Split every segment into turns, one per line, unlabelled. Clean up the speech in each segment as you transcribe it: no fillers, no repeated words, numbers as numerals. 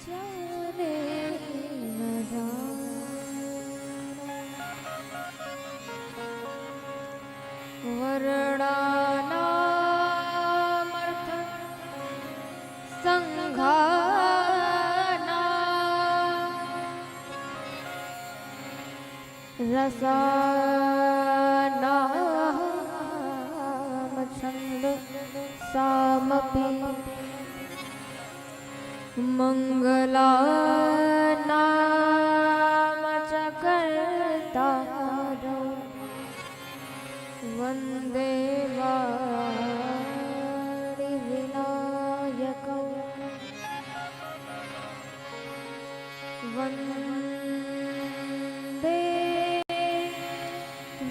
जाने न वर्णानामर्थ संघाना रसानाम छंद सामपि मंगलानाम च कर्तारौ वंदे वाणि विनायकौ वंदे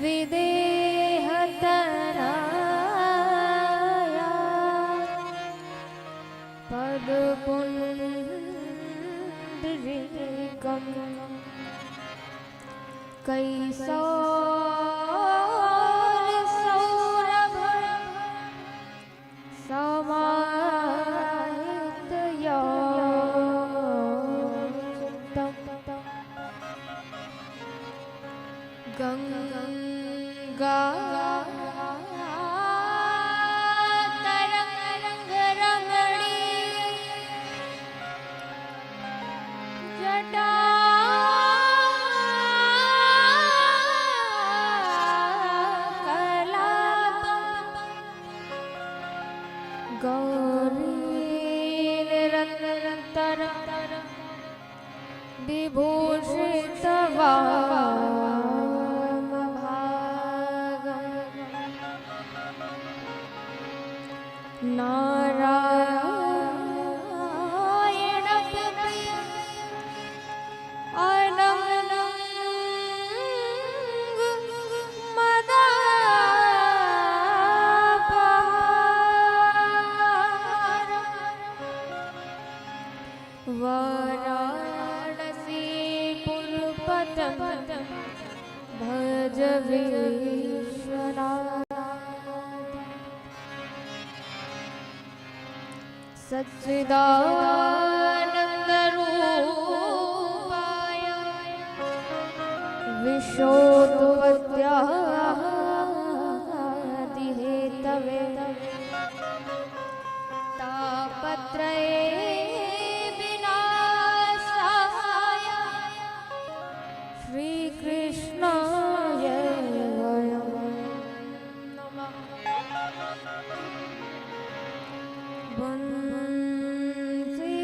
विदेहतराया पदपुण्डरीकं कैसौरसौरभ समाहितयोचितं गंगा तरंगरमणी जटा गौरी निरंतर विभूषितवामभागं नारायणप्रिय अनंग मदापहार वाराणसी पुरपतम भज विश्वनाथ सच्चिदानंद रूपाय विश्वोत्पत्त्यादिहेतवे तापत्रये विनाशाय श्रीकृष्णाय वयं नमः। वंदे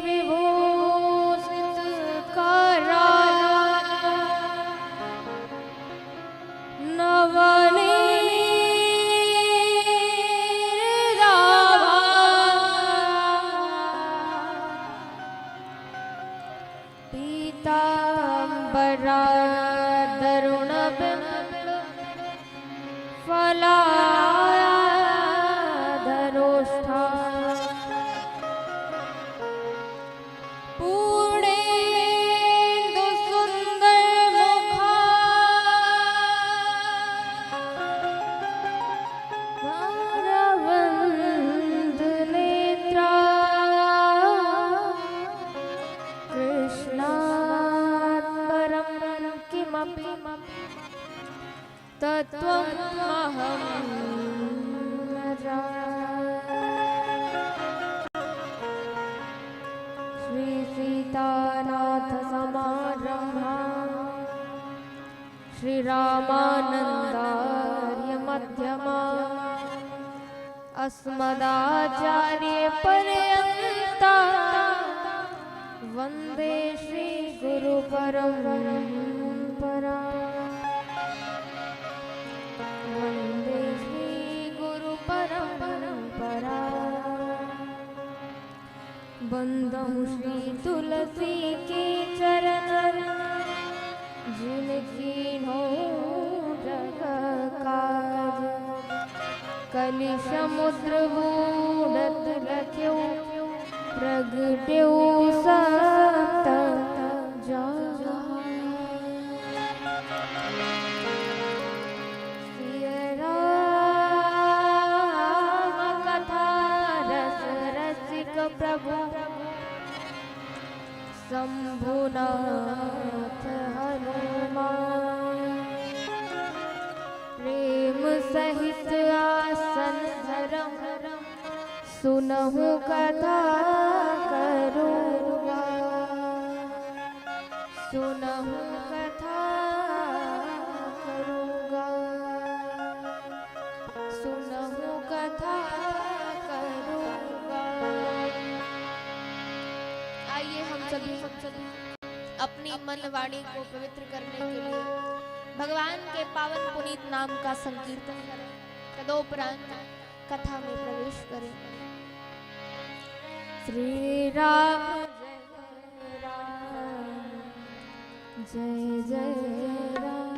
विभूषितकरा पीतांबरा दरुणबिंब फलाधरोष्ठा पूर्णेन्दु सुंदर मुखा गौरवंद नेत्रा कृष्णात् परं किमपि तत्त्वमहं न जाने। श्री सीतानाथ समारम्भां श्री रामानन्दार्य मध्यमाम् अस्मदाचार्य पर्यन्ता वन्दे श्री गुरु परम्परा वन्दे श्री गुरु परम्परा बंदहु श्री तुलसी के चरण जिनकी हो जग काज कलि समुद्र बूढ़त लख्यो प्रगट्यो सत प्रभु शंभुनाथ हनुमान प्रेम सहित आसन धरम सुनहु कथा करूँगा सुनहु कथा करूँगा सुनहु कथा करूँगा। आइए हम सभी अपनी मन वाणी को पवित्र करने के लिए भगवान के पावन पुनीत नाम का संकीर्तन करें। तदोपरांत कथा में प्रवेश करें। श्री राम जय जय राम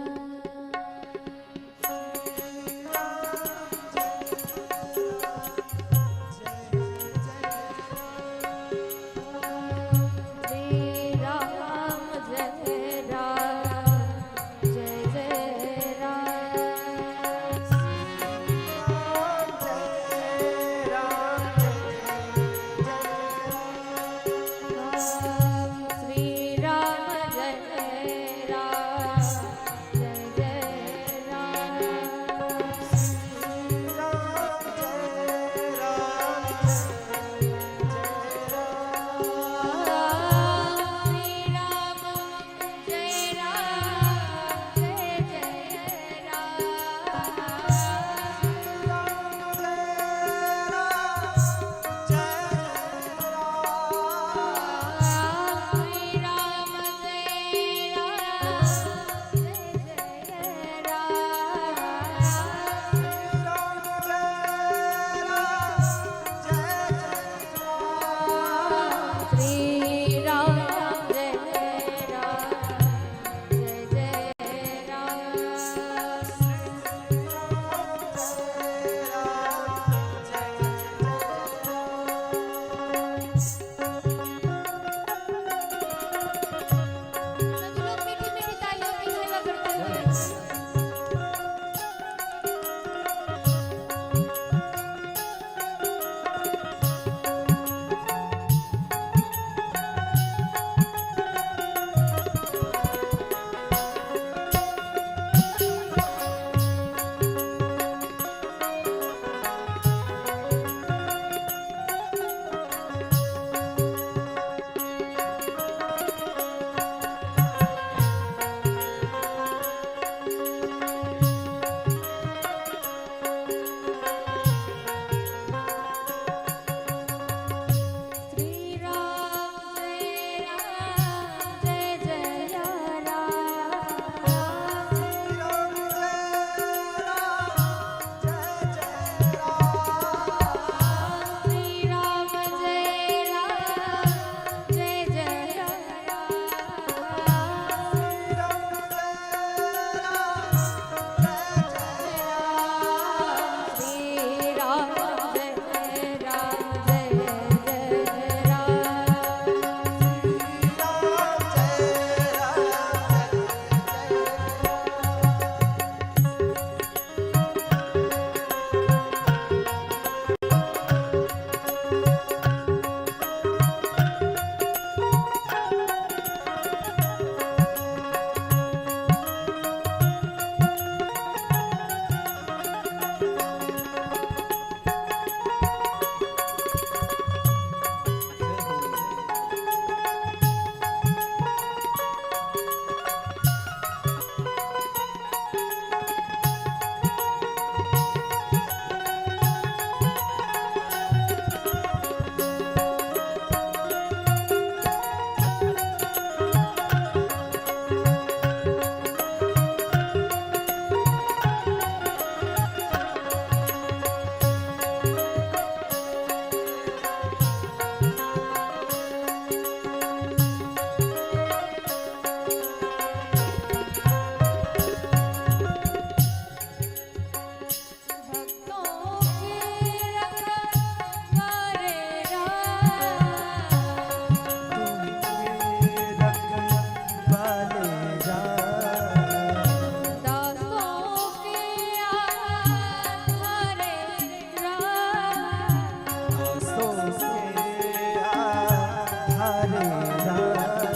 हरे राम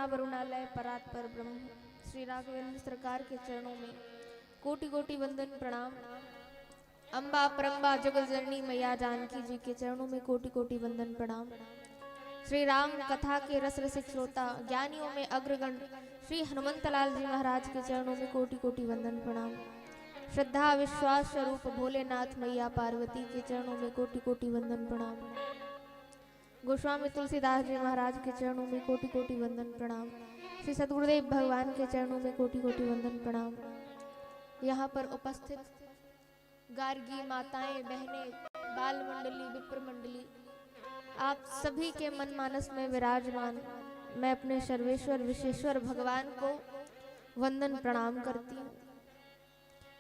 वरुणालय परात पर ब्रह्म श्री राघवेंद्र सरकार के चरणों में कोटि कोटि वंदन प्रणाम। अम्बा परम्बा जगत जननी मैया जानकी जी के चरणों में कोटि कोटि वंदन प्रणाम। श्री राम कथा के रस रसिक श्रोता ज्ञानियों में अग्रगण श्री हनुमंतलाल जी महाराज के चरणों में कोटि कोटि वंदन प्रणाम। श्रद्धा विश्वास स्वरूप भोलेनाथ मैया पार्वती के चरणों में कोटि कोटि वंदन प्रणाम। गोस्वामी तुलसीदास जी महाराज के चरणों में कोटि कोटि वंदन प्रणाम। श्री सद्गुरुदेव भगवान के चरणों में कोटि कोटि वंदन प्रणाम। यहाँ पर उपस्थित गार्गी माताएं बहनें बाल मंडली विप्र मंडली आप सभी के मन मानस में विराजमान मैं अपने सर्वेश्वर विशेश्वर भगवान को वंदन प्रणाम करती हूँ।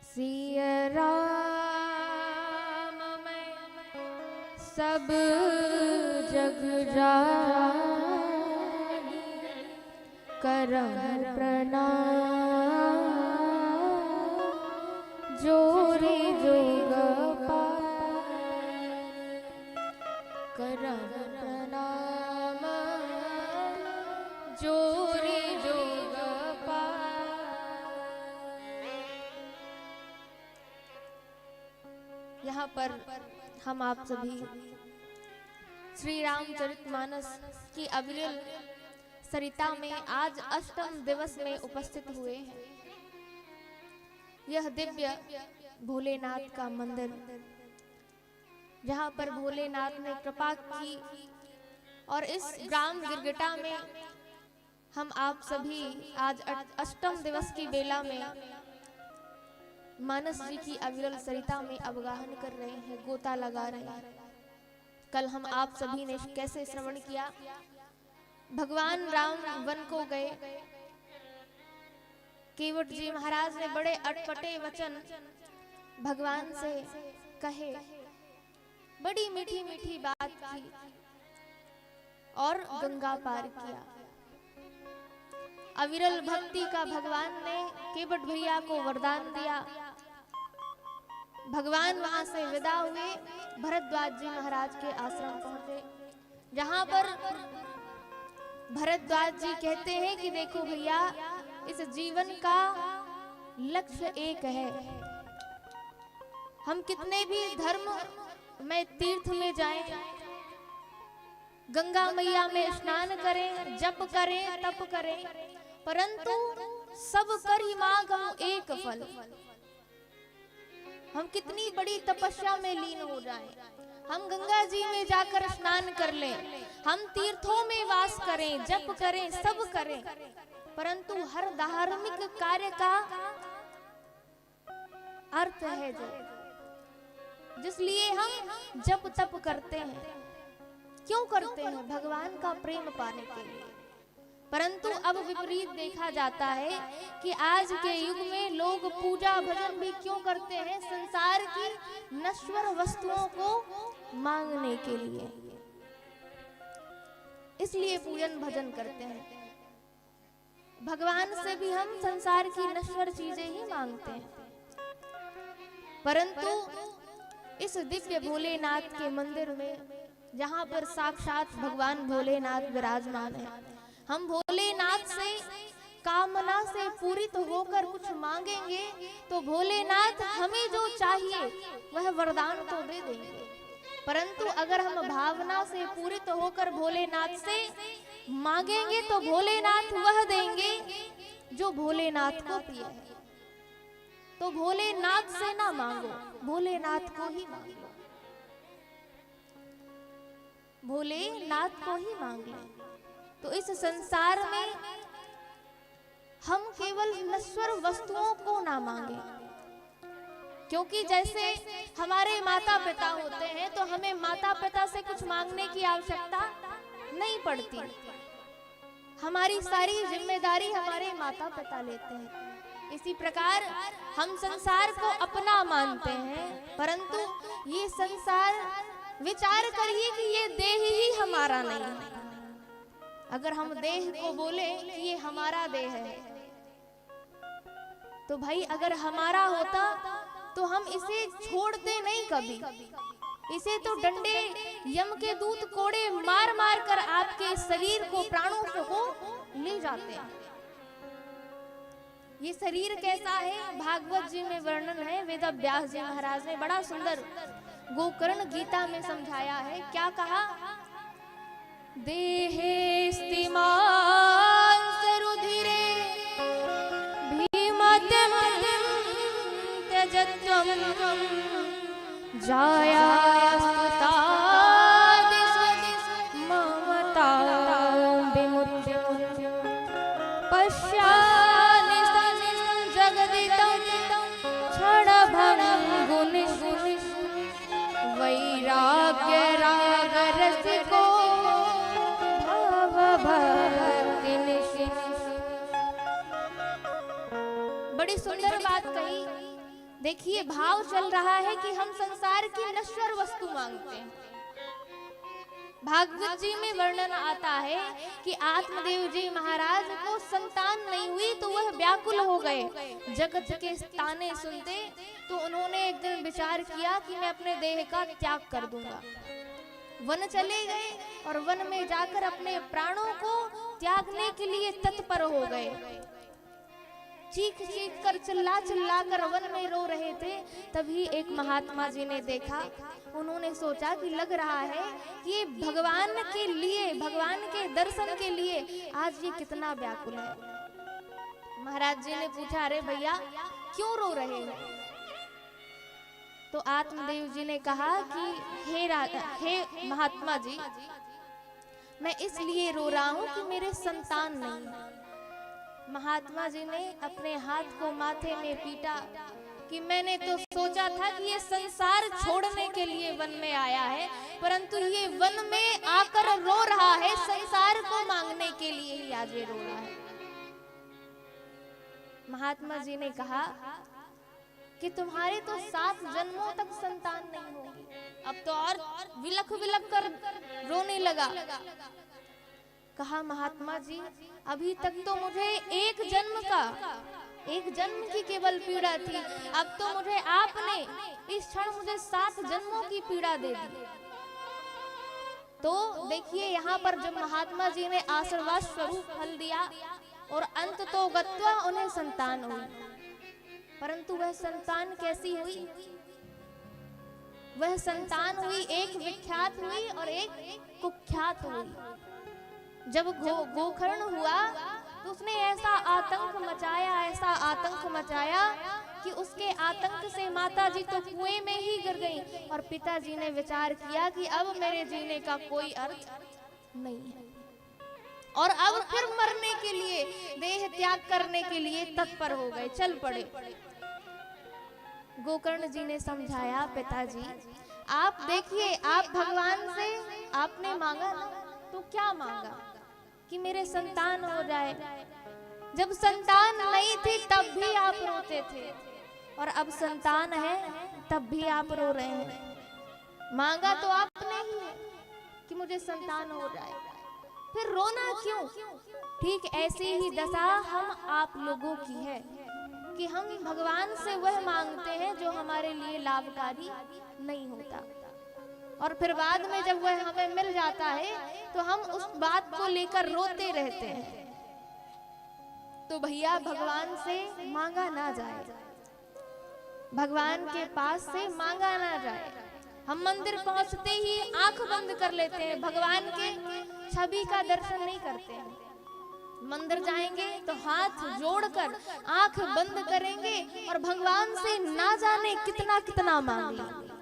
सिया राम मैं सब जग जानी करम प्रणाम जोरे जोग करम प्रणाम जोरे जोग यहाँ पर हम आप सभी श्री रामचरितमानस की अविरल सरिता में आज अष्टम दिवस में उपस्थित हुए हैं। यह दिव्य भोलेनाथ का मंदिर जहाँ पर भोलेनाथ ने कृपा की और इस ग्राम गिरगिटा में हम आप सभी आज अष्टम दिवस की बेला में मानस जी की अविरल सरिता में अवगाहन कर रहे हैं, गोता लगा रहे हैं। कल हम आप सभी ने कैसे श्रवण किया, भगवान राम वन को गए, केवट जी महाराज ने बड़े अटपटे वचन भगवान से कहे, बड़ी मीठी मीठी बात की और गंगा पार किया। अविरल भक्ति का भगवान ने केवट भैया को वरदान दिया। भगवान वहां से विदा हुए, भरद्वाज जी महाराज के आश्रम पहुंचे, जहां पर भरद्वाज जी कहते हैं कि देखो भैया, इस जीवन का लक्ष्य एक है। हम कितने भी धर्म में तीर्थ में जाएं, गंगा मैया में स्नान करें, जप करें, तप करें, परंतु सब करी मांगम एक फल। हम कितनी बड़ी तपस्या में लीन हो जाएं, हम गंगा जी में जाकर स्नान कर लें, हम तीर्थों में वास करें, जप करें, सब करें, परंतु हर धार्मिक कार्य का अर्थ है जिसलिए हम जप तप करते हैं। क्यों करते हैं? भगवान का प्रेम पाने के लिए। परंतु अब विपरीत देखा जाता है कि आज के युग में लोग पूजा भजन भी क्यों करते हैं? संसार की नश्वर वस्तुओं को मांगने के लिए, इसलिए पूजन भजन करते हैं। भगवान से भी हम संसार की नश्वर चीजें ही मांगते हैं। परंतु इस दिव्य भोलेनाथ के मंदिर में, जहाँ पर साक्षात भगवान भोलेनाथ विराजमान है, हम भोलेनाथ से कामना से पूरित होकर कुछ मांगेंगे तो भोलेनाथ हमें जो चाहिए वह वरदान तो दे देंगे। परंतु अगर हम भावना से पूरित होकर भोलेनाथ से मांगेंगे तो भोलेनाथ वह देंगे जो भोलेनाथ को प्रिय है। तो भोलेनाथ से ना मांगो, भोलेनाथ को ही मांगो, भोलेनाथ को ही मांग लो। तो इस संसार में हम केवल नश्वर वस्तुओं को ना मांगे, क्योंकि जैसे हमारे माता पिता होते हैं तो हमें माता पिता से कुछ मांगने की आवश्यकता नहीं पड़ती। हमारी सारी जिम्मेदारी हमारे माता पिता लेते हैं। इसी प्रकार हम संसार को अपना मानते हैं, परंतु ये संसार, विचार करिए कि ये देह ही हमारा नहीं है। अगर हम देह को बोले कि ये हमारा देह है, तो भाई अगर हमारा होता तो हम इसे छोड़ते नहीं कभी। इसे तो डंडे यम के दूत कोड़े मार मार कर आपके शरीर को, प्राणों को ले जाते हैं। ये शरीर कैसा है, भागवत जी में वर्णन है, वेद व्यास जी महाराज ने बड़ा सुंदर गोकर्ण गीता में समझाया है। क्या कहा? देहे स्तिमांसरुधिरे भीमतिं त्यजत्वं जायास्तुतादिषु ममतां विमुच्य पश्यामि जगदिदं क्षणभङ्गुनिः वैराग्य रागरसिको भवभक्तिनिशि। बड़ी सुंदर बात कही। देखिए, भाव चल रहा है कि हम संसार की नश्वर वस्तु मांगते हैं। भागवत जी में वर्णन आता है कि आत्मदेव जी महाराज को संतान नहीं हुई तो वह व्याकुल हो गए। जगत के ताने सुनते तो उन्होंने एक दिन विचार किया कि मैं अपने देह का त्याग कर दूंगा। वन चले गए और वन में जाकर अपने प्राणों को त्यागने के लिए तत्पर हो गए। चीख चीख कर चिल्ला चिल्ला कर वन में रो रहे थे। तभी एक महात्मा जी ने देखा। उन्होंने सोचा कि लग रहा है कि ये भगवान के लिए, भगवान के दर्शन के लिए आज ये कितना व्याकुल है। महाराज जी ने पूछा, अरे भैया क्यों रो रहे हो? तो आत्मदेव जी ने कहा कि हे महात्मा जी, मैं इसलिए रो रहा हूं कि मेरे संतान नहीं। महात्मा जी ने अपने हाथ को माथे में पीटा कि मैंने तो सोचा था कि ये संसार छोड़ने के लिए वन में आया है, परंतु ये वन में आकर रो रहा है संसार को मांगने के लिए ही आज ये रो रहा है। महात्मा जी ने कहा कि तुम्हारे तो 7 जन्मों तक संतान नहीं होगी। अब तो और विलख विलख कर रोने लगा। कहा, महात्मा जी अभी तक तो मुझे एक जन्म की केवल पीड़ा थी, अब तो मुझे आपने इस क्षण मुझे 7 जन्मों की पीड़ा दे दी। तो देखिए, यहाँ पर जब महात्मा जी ने आशीर्वाद स्वरूप फल दिया और अंत तो गत्वा उन्हें संतान हुई, परंतु वह संतान कैसी हुई? वह संतान हुई, एक विख्यात हुई और एक कुख्यात हुई। जब गोकर्ण हुआ तो उसने ऐसा आतंक मचाया कि उसके आतंक से माताजी तो कुएं में ही गिर गईं और पिताजी ने विचार किया कि अब मेरे जीने का कोई अर्थ नहीं है, और अब फिर मरने के लिए, देह त्याग करने के लिए तत्पर हो गए, चल पड़े। गोकर्ण जी ने समझाया, पिताजी आप देखिए, आप भगवान से आपने मांगा ना, तो क्या मांगा? कि मेरे संतान हो जाए। जब संतान नहीं थी तब भी आप रोते थे, और अब संतान है तब भी आप रो रहे हैं। मांगा तो आपने ही है कि मुझे संतान हो जाए, फिर रोना क्यों? ठीक ऐसी ही दशा हम आप लोगों की है कि हम भगवान से वह मांगते हैं जो हमारे लिए लाभकारी नहीं होता, और फिर बाद में जब वह हमें मिल जाता है तो हम उस बात को लेकर रोते रहते हैं। तो भैया, भगवान से मांगा ना जाए, भगवान के पास से मांगा ना जाए। हम मंदिर पहुंचते ही आंख बंद कर लेते हैं, भगवान के छवि का दर्शन नहीं करते हैं। मंदिर जाएंगे तो हाथ जोड़कर आंख बंद करेंगे और भगवान से ना जाने कितना कितना मांग लेंगे।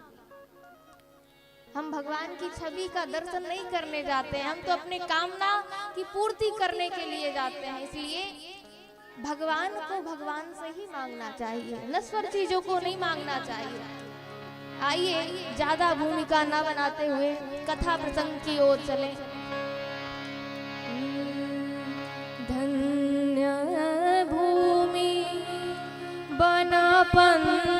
हम भगवान की छवि का दर्शन नहीं करने जाते हैं, हम तो अपने कामना की पूर्ति करने के लिए जाते हैं। इसलिए भगवान को भगवान से ही मांगना चाहिए, नश्वर चीजों को नहीं मांगना चाहिए। आइए, ज्यादा भूमिका ना बनाते हुए कथा प्रसंग की ओर चले। धन्य भूमि बन पंथ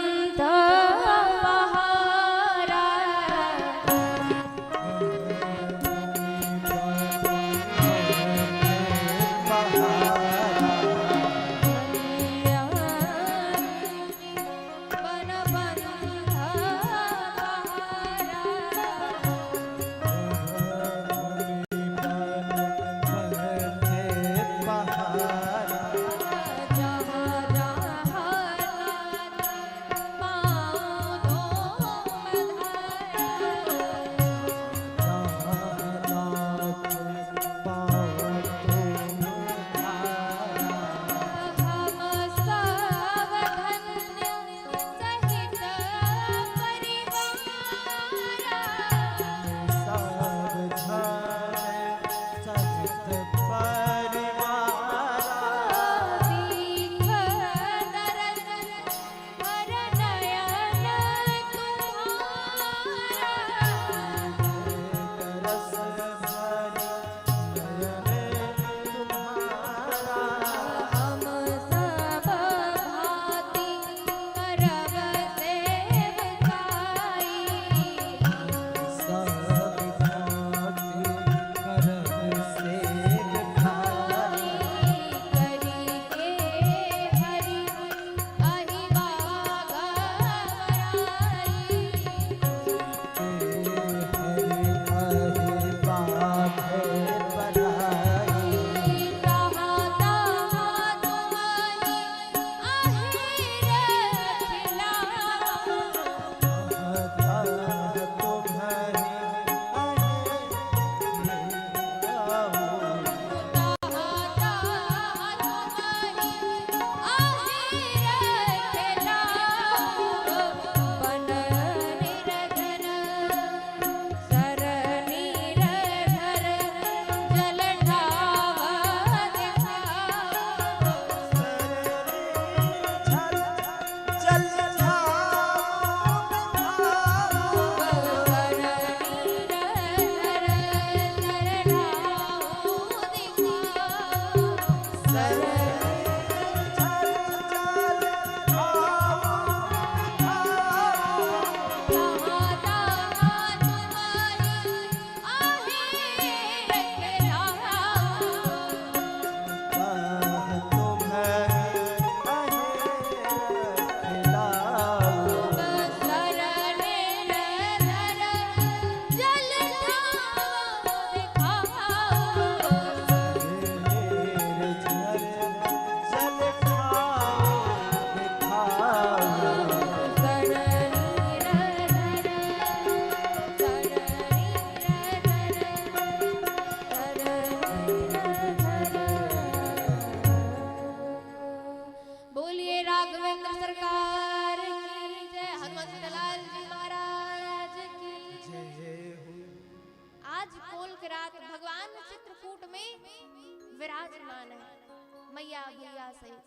मैया भैया सहित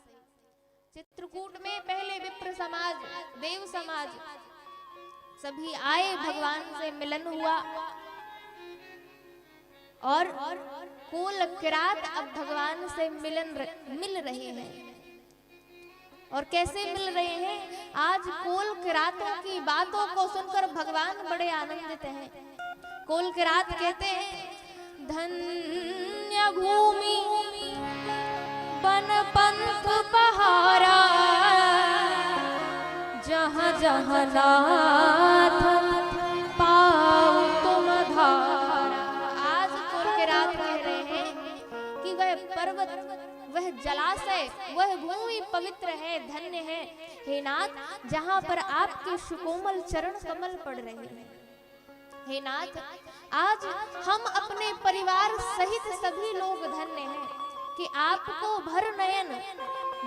चित्रकूट में पहले विप्र समाज, देव समाज सभी आए, भगवान से मिलन हुआ और कोल किरात अब भगवान से मिल रहे हैं। और कैसे मिल रहे हैं? आज कोल किरातों की बातों को सुनकर भगवान बड़े आनंदित हैं। कोल किरात कहते हैं, धन्य भूमि वन पंथ पहारा, जहाँ जहाँ नाथ पाओ तुम धारा। आज कोल किरात कह रहे हैं कि वह पर्वत, वह जलाशय, वह भूमि पवित्र है, धन्य है हे नाथ, जहाँ पर आपके सुकोमल चरण कमल पड़ रहे हैं। हे नाथ, आज हम अपने परिवार सहित सभी लोग धन्य हैं कि आपको भर नयन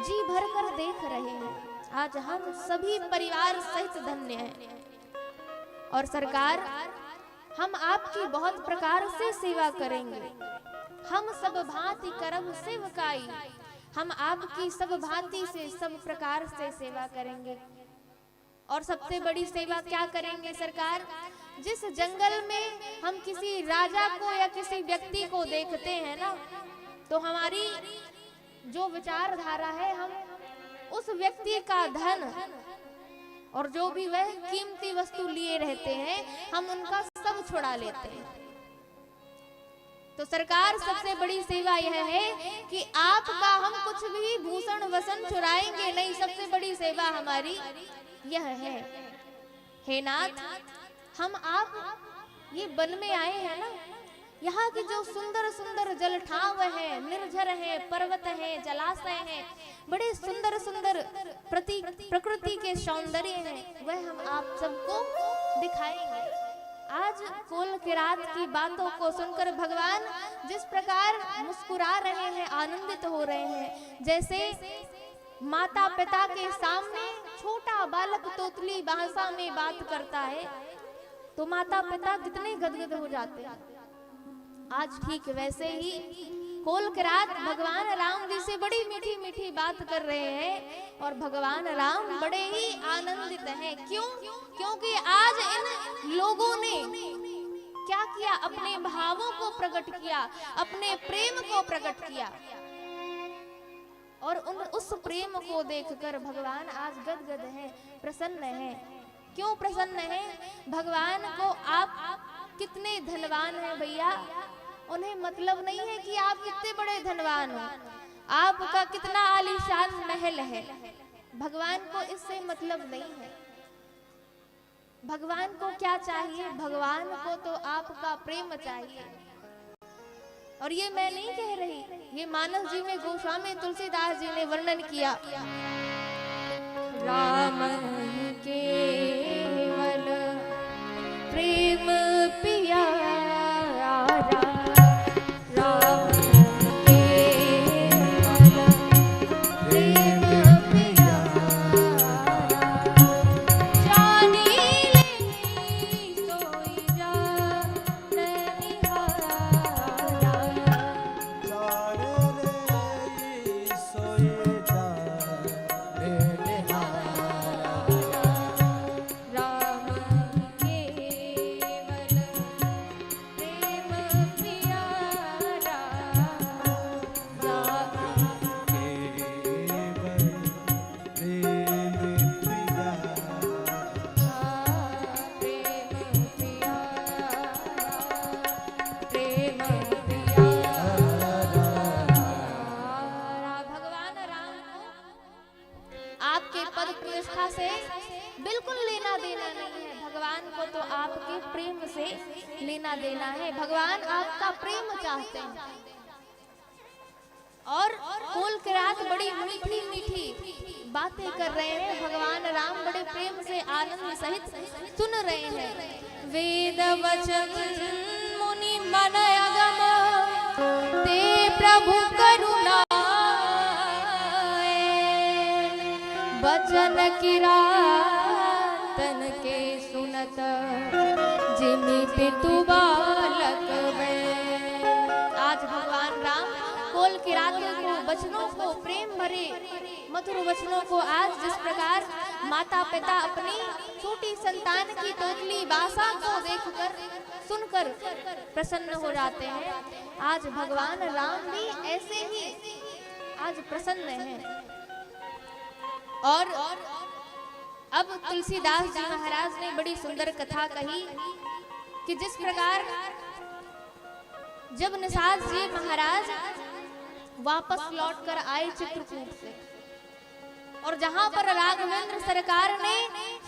जी भर कर देख रहे हैं। आज हम सभी परिवार सहित धन्य हैं। और सरकार, हम आपकी बहुत प्रकार से सेवा करेंगे। हम सब भांति करब सेवकाई, हम आपकी सब भांति से सब प्रकार से सेवा करेंगे। और सबसे बड़ी सेवा क्या करेंगे सरकार? जिस जंगल में हम किसी राजा को या किसी व्यक्ति को देखते हैं ना, तो हमारी जो विचारधारा है, हम उस व्यक्ति का धन और जो भी वह कीमती वस्तु लिए रहते हैं, हम उनका सब छुड़ा लेते हैं। तो सरकार, सबसे बड़ी सेवा यह है कि आपका हम कुछ भी भूषण वसन चुराएंगे नहीं। सबसे बड़ी सेवा हमारी यह है। हे नाथ, हम आप ये वन में आए हैं ना, यहाँ की जो सुंदर सुंदर जल ठाव है, निर्झर है, पर्वत है, जलाशय है, बड़े सुंदर सुंदर प्रकृति के सौंदर्य हैं, वह हम आप सबको दिखाएंगे। आज कोल किरात की बातों को सुनकर भगवान जिस प्रकार मुस्कुरा रहे हैं, आनंदित हो रहे हैं, जैसे माता पिता के सामने छोटा बालक तोतली भाषा में बात करता है तो माता पिता कितने गदगद हो जाते हैं। आज ठीक वैसे ही कोल किरात भगवान राम जी से बड़ी मीठी मीठी बात कर रहे हैं और भगवान राम बड़े ही आनंदित हैं। क्यों? क्योंकि आज इन लोगों ने क्या किया? अपने भावों को प्रकट किया, अपने प्रेम को प्रकट किया। और उस प्रेम को देखकर भगवान आज गदगद हैं, प्रसन्न हैं। क्यों प्रसन्न हैं? भगवान को आप कितने धनवान हैं भैया, उन्हें मतलब नहीं है कि आप कितने बड़े धनवान हो, आपका कितना आलीशान महल है। भगवान को इससे मतलब नहीं है। भगवान को क्या चाहिए? भगवान को तो आपका प्रेम चाहिए। और ये मैं नहीं कह रही, ये मानस जी में गोस्वामी तुलसीदास जी ने वर्णन किया। राम केवल प्रेम पियारा, राम केवल प्रेम पियारा, जानी ले सोई जान निहारा, बिल्कुल लेना देना नहीं है। भगवान को तो आपके प्रेम से लेना देना है। भगवान आपका प्रेम चाहते हैं। और कोल किरात बड़ी मीठी मीठी बातें कर रहे हैं। भगवान राम बड़े प्रेम से आनंद सहित सुन रहे हैं। वेद वचन मुनि मन अगम ते प्रभु करुणा, वचन किरातन के सुनत जिमि पितु बालक में। आज भगवान राम कोल किरात को वचनों को, प्रेम भरे मधुर वचनों को आज जिस प्रकार माता पिता अपनी छोटी संतान की तोतली बासा को देखकर सुनकर प्रसन्न हो जाते हैं, आज भगवान राम भी ऐसे ही आज प्रसन्न हैं। और अब तुलसीदास जी महाराज ने बड़ी सुंदर कथा कही कि जिस प्रकार जब निषाद जी महाराज वापस लौटकर आए चित्रकूट से, और जहां पर राघवेंद्र सरकार ने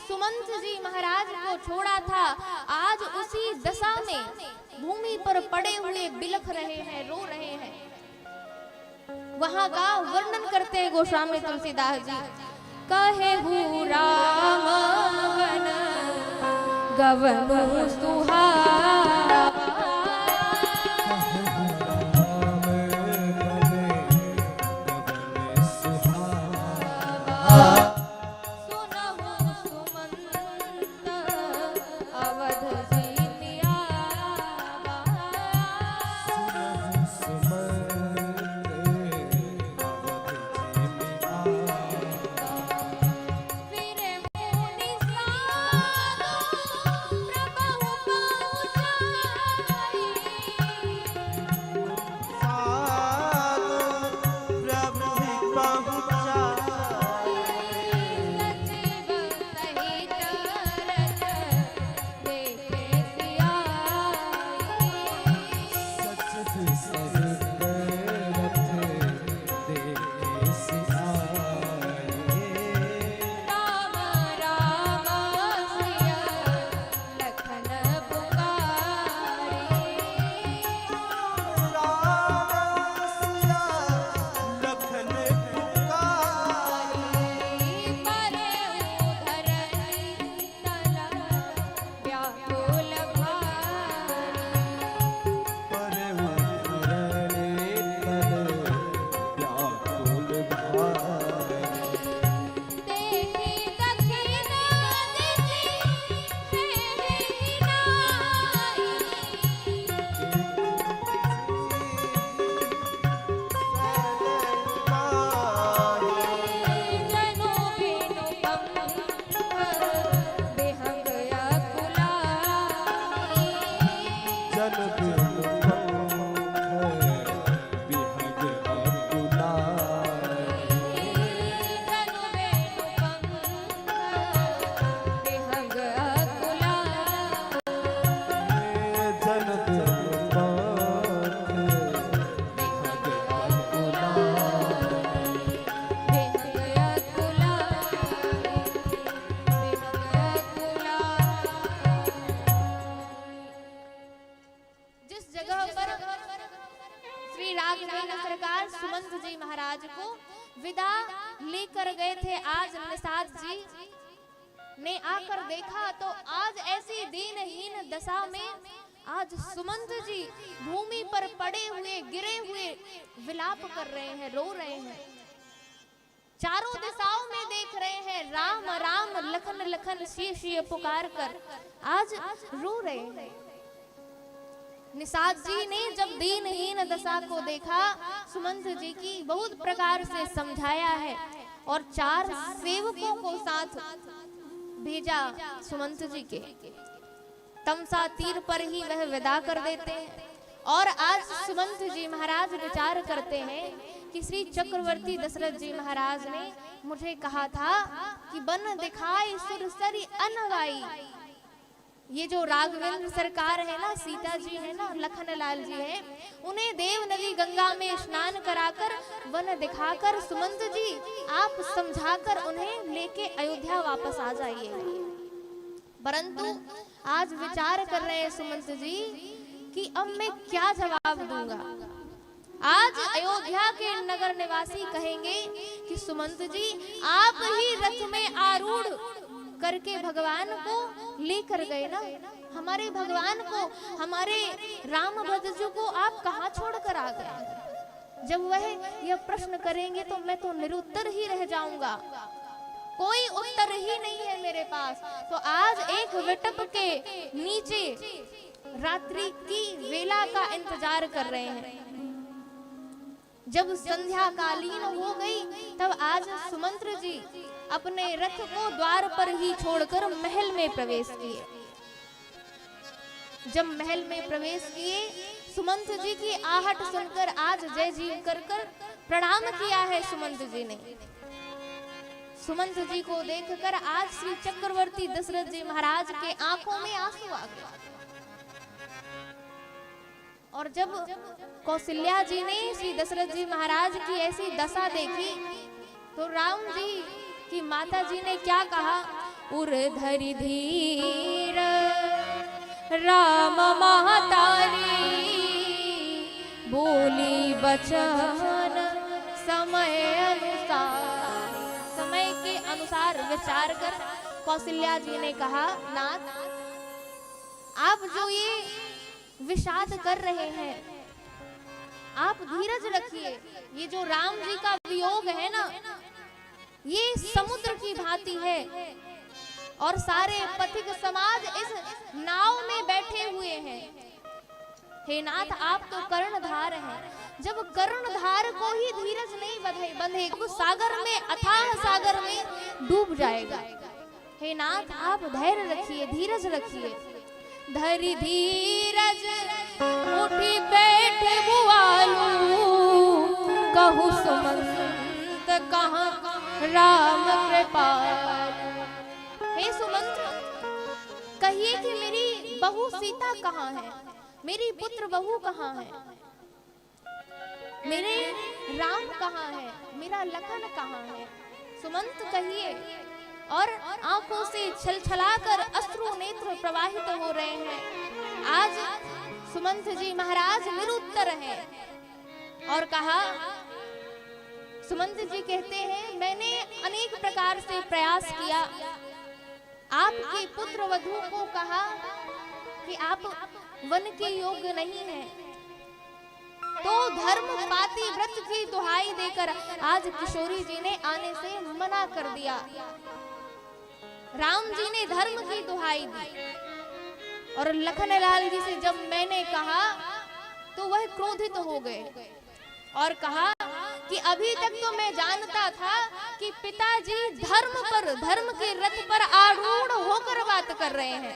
सुमंत जी महाराज को छोड़ा था, आज उसी दशा में भूमि पर पड़े हुए बिलख रहे हैं, रो रहे हैं। वहां का वर्णन करते हैं गोस्वामी तुलसीदास जी। कहे हूँ राम गवन सुहावा, विदा लेकर गए थे। आज निषाद जी ने आकर देखा तो आज ऐसी दीनहीन दशा में आज सुमंत जी भूमि पर पड़े हुए गिरे हुए विलाप कर रहे हैं, रो रहे हैं। चारों दिशाओं में देख रहे हैं, राम राम लखन लखन शी शी पुकार कर आज रो रहे हैं। निषाद जी ने जब दीनहीन दशा को देखा, सुमंत जी की बहुत प्रकार से समझाया है और 4 सेवकों को साथ भेजा सुमंत जी के। तमसा तीर पर ही वह विदा कर देते हैं। और आज सुमंत जी महाराज विचार करते हैं कि श्री चक्रवर्ती दशरथ जी महाराज ने मुझे कहा था कि बन दिखाई सुरसरी अनवाई। ये जो राघवेंद्र सरकार है ना, सीता जी है ना, लखन लाल जी है, उन्हें देव नदी गंगा में स्नान कराकर वन दिखाकर सुमंत जी आप समझाकर उन्हें लेके अयोध्या वापस आ जाइए। परंतु आज विचार कर रहे हैं सुमंत जी कि अब मैं क्या जवाब दूंगा। आज अयोध्या के नगर निवासी कहेंगे कि सुमंत जी आप ही रथ में आरूढ़ करके भगवान को लेकर गए ना, हमारे भगवान को, हमारे राम भद्र को आप कहाँ छोड़कर आ गए। जब वह यह प्रश्न करेंगे तो मैं तो निरुत्तर ही रह जाऊंगा, कोई उत्तर ही नहीं है मेरे पास। तो आज एक विटप के नीचे रात्रि की वेला का इंतजार कर रहे हैं। जब संध्या कालीन हो गई तब आज सुमंत्र जी अपने रथ को द्वार पर ही छोड़कर महल में प्रवेश किए। जब महल में प्रवेश किए, सुमंत जी की आहट सुनकर आज जय जीव कर कर प्रणाम किया है सुमंत जी ने। सुमंत जी को देखकर आज श्री चक्रवर्ती दशरथ जी महाराज के आंखों में आंसू आ गए। और जब कौशल्या जी ने श्री दशरथ जी महाराज की ऐसी दशा देखी तो राम जी की माता जी ने क्या कहा, उर धरि धीर राम महतारी बोली बचन समय अनुसार। समय के अनुसार विचार कर कौशल्या जी ने कहा, नाथ आप जो ये विषाद कर रहे हैं, आप धीरज रखिए। ये जो राम जी का वियोग है ना, ये समुद्र की भांति है और सारे पथिक समाज इस नाव में बैठे हुए हैं। हे नाथ आप तो कर्णधार हैं, जब कर्णधार को ही धीरज नहीं बंधे तो सागर में, अथाह सागर में डूब जाएगा। हे नाथ आप धैर्य रखिए, धीरज रखिए। धरि धीरज उठी बैठे बुआलू, कहूँ सुमंत कहाँ राम कृपालु। हे सुमंत कहिए कि मेरी बहू सीता कहाँ है, मेरी पुत्र बहू कहाँ है, मेरे राम कहाँ है, मेरा लखन कहाँ है। सुमंत कहिए। और आंखों से छलछलाकर अश्रु नेत्र प्रवाहित हो रहे हैं। आज सुमंत जी महाराज निरुत्तर हैं और कहा, सुमंत जी कहते हैं मैंने अनेक प्रकार से प्रयास किया, आपके पुत्र वधू को कहा कि आप वन के योग्य नहीं हैं, तो धर्म पाती व्रत की दुहाई देकर आज किशोरी जी ने आने से मना कर दिया। राम जी ने धर्म की दुहाई दी और लखनलाल जी से जब मैंने कहा तो वह क्रोधित हो गए और कहा कि अभी तक तो मैं जानता था कि पिताजी धर्म पर, धर्म के रथ पर आरूढ़ होकर बात कर रहे हैं,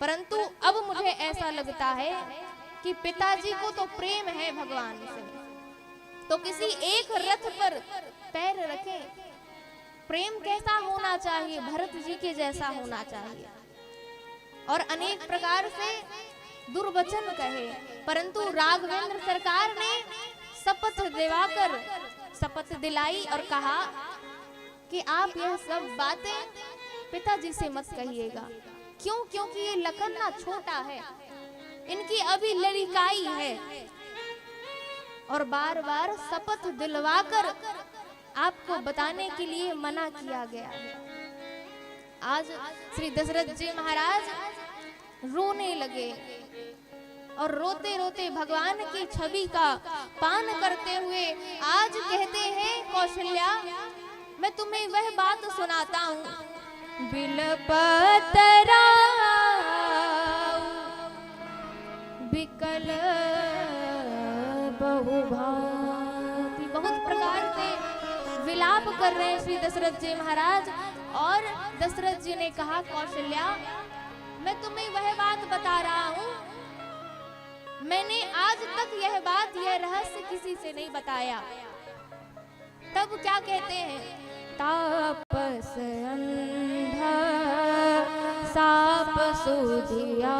परंतु अब मुझे ऐसा लगता है कि पिताजी को तो प्रेम है भगवान से, तो किसी एक रथ पर पैर रखें। प्रेम कैसा होना चाहिए, भरत जी के जैसा होना चाहिए। और अनेक प्रकार से दुर्वचन कहे, परंतु राघवेंद्र सरकार ने शपथ दिलाकर, शपथ दिलाई और कहा कि आप यह सब बातें पिताजी से मत कहिएगा। क्यों? क्योंकि ये लखन ना छोटा है, इनकी अभी लड़िकाई है। और बार बार शपथ दिलवाकर आपको बताने के लिए मना किया गया है। आज श्री दशरथ जी महाराज रोने लगे और रोते रोते भगवान की छवि का पान करते हुए आज कहते हैं, कौशल्या मैं तुम्हें वह बात सुनाता हूँ, बिलपतरा बिकल बहुभांति। बहुत प्रकार से विलाप कर रहे हैं श्री दशरथ जी महाराज। और दशरथ जी ने कहा, कौशल्या मैं तुम्हें वह बात बता रहा हूँ, मैंने आज तक यह बात, यह रहस्य किसी से नहीं बताया। तब क्या कहते हैं, तापस अंधा साप सुधिया,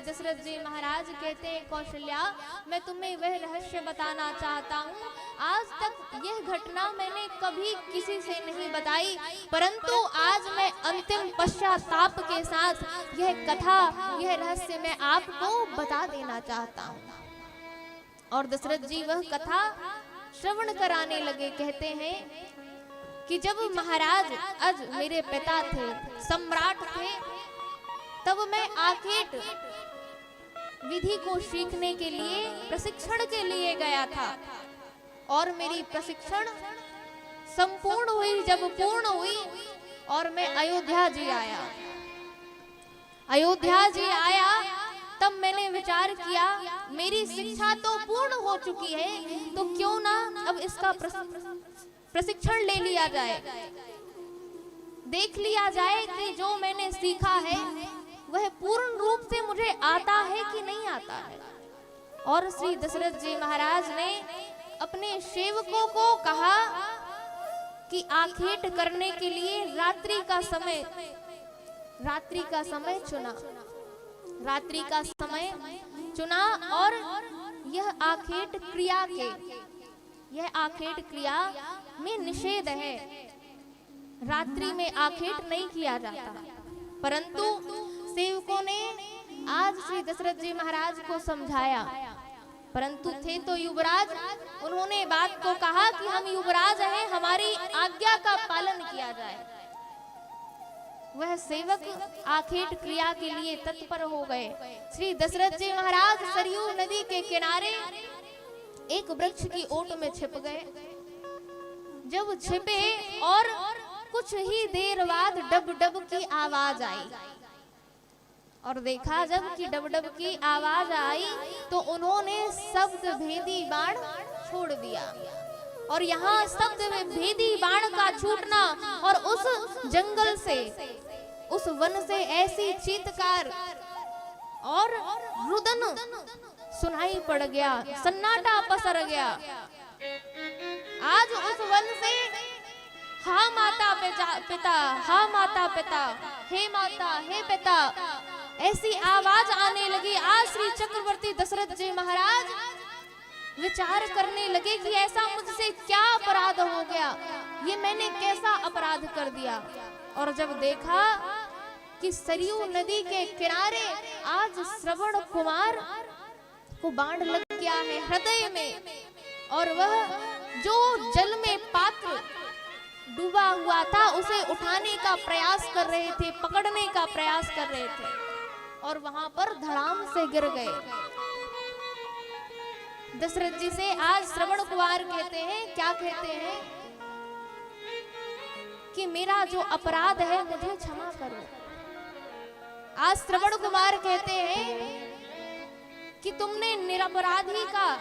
दशरथ जी महाराज कहते हैं, कौशल्या मैं तुम्हें वह रहस्य बताना चाहता हूँ। आज तक यह घटना मैंने कभी किसी से नहीं बताई, परंतु आज मैं अंतिम पश्चाताप के साथ यह कथा, यह रहस्य मैं आपको बता देना चाहता हूँ। और दशरथ जी वह कथा श्रवण कराने लगे। कहते हैं कि जब महाराज आज मेरे पिता थे, सम्राट थे, तब मैं आखेट विधि को सीखने के लिए, प्रशिक्षण के लिए गया था। और मेरी प्रशिक्षण संपूर्ण हुई, जब पूर्ण हुई और मैं अयोध्या जी आया। अयोध्या जी आया तब मैंने विचार किया, मेरी शिक्षा तो पूर्ण हो चुकी है, तो क्यों ना अब इसका प्रशिक्षण ले लिया जाए, देख लिया जाए कि जो मैंने सीखा है वह पूर्ण रूप से मुझे आता है कि नहीं आता है। और श्री दशरथ जी महाराज ने अपने सेवकों को कहा कि आखेट करने के लिए रात्रि का समय चुना, रात्रि का समय चुना। और यह आखेट क्रिया में निषेध है, रात्रि में आखेट नहीं किया जाता। परंतु सेवकों ने आज श्री दशरथ जी महाराज को समझाया, परंतु थे तो युवराज, उन्होंने बात को कहा कि हम युवराज हैं, हमारी आज्ञा का पालन किया जाए। वह सेवक आखेट क्रिया के लिए तत्पर हो गए। श्री दशरथ जी महाराज सरयू नदी के किनारे एक वृक्ष की ओट में छिप गए। जब छिपे और कुछ ही देर बाद डब डब की आवाज आई, और देखा जब कि डब डब की आवाज आई तो उन्होंने शब्द भेदी बाण छोड़ दिया। और यहाँ शब्द में भेदी बाण का छूटना और उस जंगल से, उस वन से ऐसी चीत्कार और रुदन सुनाई पड़ गया, सन्नाटा पसर गया। आज उस वन से हा माता पिता, हा माता पिता, हे माता हे पिता, ऐसी आवाज आने लगी। आज श्री चक्रवर्ती दशरथ जी महाराज विचार करने लगे कि ऐसा मुझसे क्या अपराध हो गया, ये मैंने कैसा अपराध कर दिया। और जब देखा कि सरयू नदी के किनारे आज श्रवण कुमार को बाण लग गया है हृदय में, और वह जो जल में पात्र डूबा हुआ था उसे उठाने का प्रयास कर रहे थे, पकड़ने का प्रयास कर रहे थे, और वहां पर धड़ाम से गिर गए। दशरथ जी से आज श्रवण कुमार कहते हैं, क्या कहते हैं कि मेरा जो अपराध है मुझे क्षमा करो। आज श्रवण कुमार कहते हैं कि तुमने निरपराधी का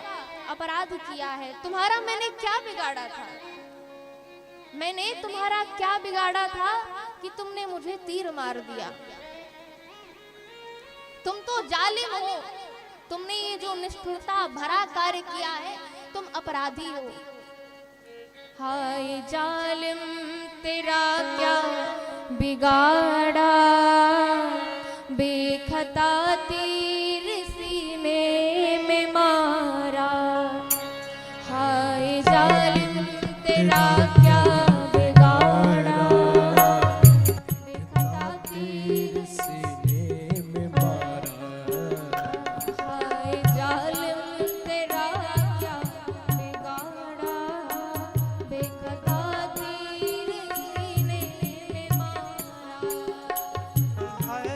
अपराध किया है, तुम्हारा मैंने क्या बिगाड़ा था, मैंने तुम्हारा क्या बिगाड़ा था कि तुमने मुझे तीर मार दिया। तुम तो जालिम हो, तुमने ये जो निष्ठुरता भरा कार्य किया है, तुम अपराधी हो। हाय जालिम तेरा क्या बिगाड़ा, बेखता तीर सीने में मारा। हाय जालिम तेरा क्या बिगाड़ा, बेखता तीर सीने में मारा। हाय जालिम तेरा क्या बिगाड़ा, बेखता तीर सीने में मारा। हाय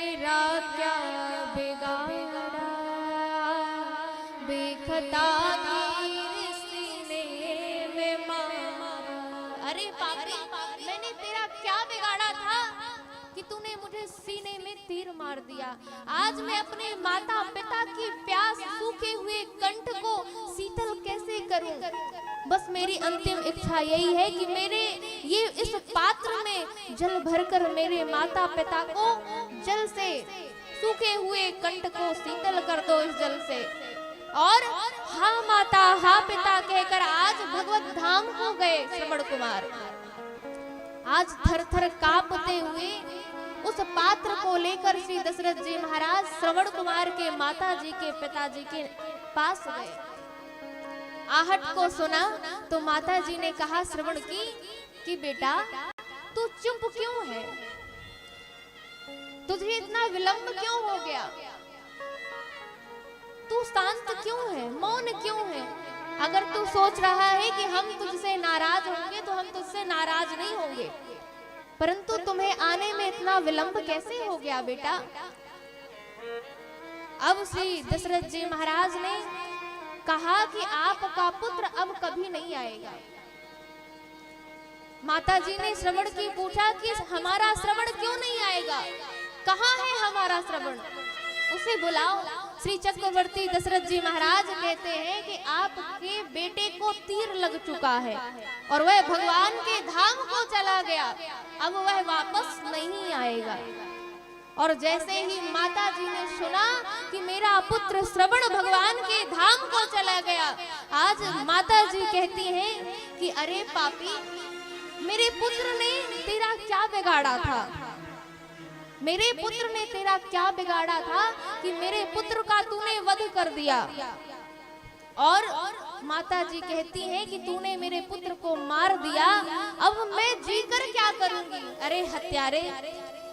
मेरा क्या बिगाड़ा, बेखता तीर सीने में मारा। अरे पापी, मैंने तेरा क्या बिगाड़ा था कि तूने मुझे सीने में तीर मार दिया। आज मैं अपने माता पिता की प्यास सूखे हुए कंठ को शीतल कैसे करूं? बस मेरी अंतिम इच्छा यही है कि मेरे ये इस पात्र में जल भरकर मेरे माता पिता को जल से सूखे हुए कंठ को शीतल कर दो इस जल से। और हाँ माता हाँ पिता कहकर आज भगवत धाम को गए श्रवण कुमार। आज थर थर कांपते हुए उस पात्र को लेकर श्री दशरथ जी महाराज श्रवण कुमार के माता जी के पिताजी के पास गए। आहट को सुना तो माता जी ने कहा श्रवण की कि बेटा तू चुप क्यों है, तुझे इतना विलंब क्यों हो गया, तू शांत क्यों है, मौन क्यों है? अगर तू सोच रहा है कि हम तुझसे नाराज होंगे तो हम तुझसे नाराज नहीं होंगे, परंतु तुम्हें आने में इतना विलंब कैसे हो गया बेटा? अब श्री दशरथ जी महाराज ने कहा कि आपका पुत्र अब कभी नहीं आएगा। माता जी ने श्रवण की पूछा कि हमारा श्रवण क्यों नहीं आएगा, कहाँ है हमारा श्रवण, उसे बुलाओ। श्री चक्रवर्ती दशरथ जी महाराज कहते हैं कि आपके बेटे को तीर लग चुका है और वह भगवान के धाम को चला गया, अब वह वापस नहीं आएगा। और जैसे ही माता जी ने सुना कि मेरा पुत्र श्रवण भगवान के धाम को चला गया, आज माता जी कहती हैं कि अरे पापी, मेरे पुत्र ने तेरा क्या बिगाड़ा था, मेरे पुत्र ने तेरा क्या बिगाड़ा था कि मेरे पुत्र का तूने वध कर दिया। और माता जी कहती हैं कि तूने मेरे पुत्र को मार दिया, अब मैं जीकर क्या करूंगी? अरे हत्यारे,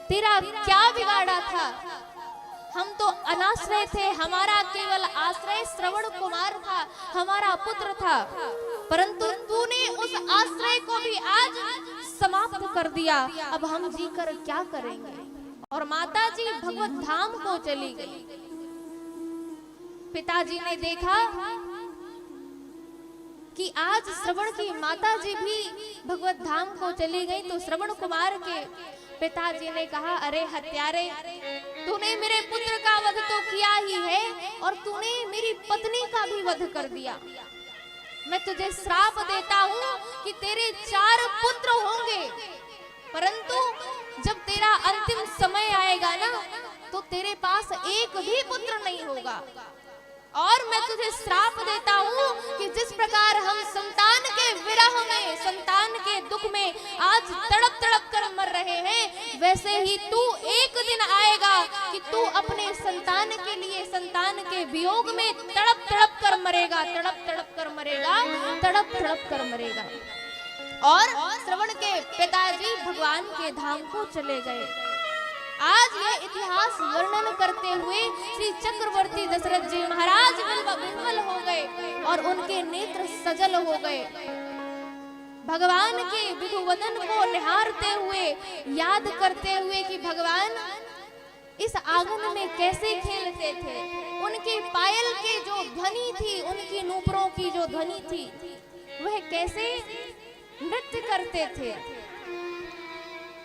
तेरा क्या बिगाड़ा था? हम तो अनाश्रय थे, हमारा केवल आश्रय श्रवण कुमार था, हमारा पुत्र था, परंतु तूने उस आश्रय को भी आज समाप्त कर दिया, अब हम जीकर क्या करेंगे? और माता जी भगवत धाम को चली गई। पिताजी ने देखा कि आज श्रवण की माता जी भी भगवत धाम को चली गई, तो श्रवण कुमार के पिताजी ने कहा अरे हत्यारे, तूने मेरे पुत्र का वध तो किया ही है और तूने मेरी पत्नी का भी वध कर दिया। मैं तुझे श्राप देता हूँ कि तेरे 4 पुत्र होंगे, परंतु जब तेरा अंतिम समय आएगा ना, तो तेरे पास एक भी पुत्र नहीं होगा। और मैं तुझे श्राप देता हूँ कि जिस प्रकार हम संतान के विरह में, संतान के दुख में आज तड़प तड़प कर मर रहे हैं, वैसे ही तू एक दिन आएगा कि तू अपने संतान के लिए, संतान के वियोग में तड़प तड़प कर मरेगा, तड़प तड़प कर मरेगा, तड़प तड़प कर मरेगा। और श्रवण के पिताजी भगवान के धाम को चले गए। आज यह इतिहास वर्णन करते हुए श्री चक्रवर्ती दशरथ जी महाराज विह्वल हो गए और उनके नेत्र सजल हो गए। भगवान के विधुवदन को निहारते हुए, याद करते हुए कि भगवान इस आंगन में कैसे खेलते थे, उनके पायल के जो ध्वनि थी, उनकी नूपुरों की जो ध्वनि थी, वह कैसे नृत्य करते थे।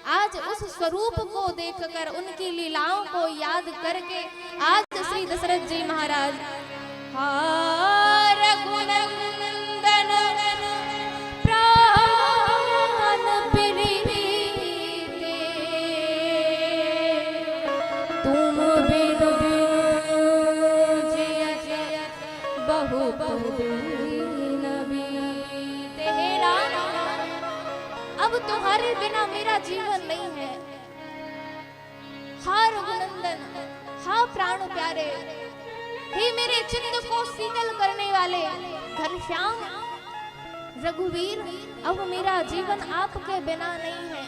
आज उस स्वरूप को देखकर, उनकी लीलाओं को याद करके आज श्री दशरथ जी महाराज रघुनंदन प्राण प्रीते, तुम बिनु जियत बहु दिन बीते। हे राम, अब तुम्हारे बिना मेरा जीवन नहीं है। हा रघुनंदन, हा प्राण प्यारे, हे मेरे चित्त को शीतल करने वाले घनश्याम रघुवीर, अब मेरा जीवन आपके बिना नहीं है।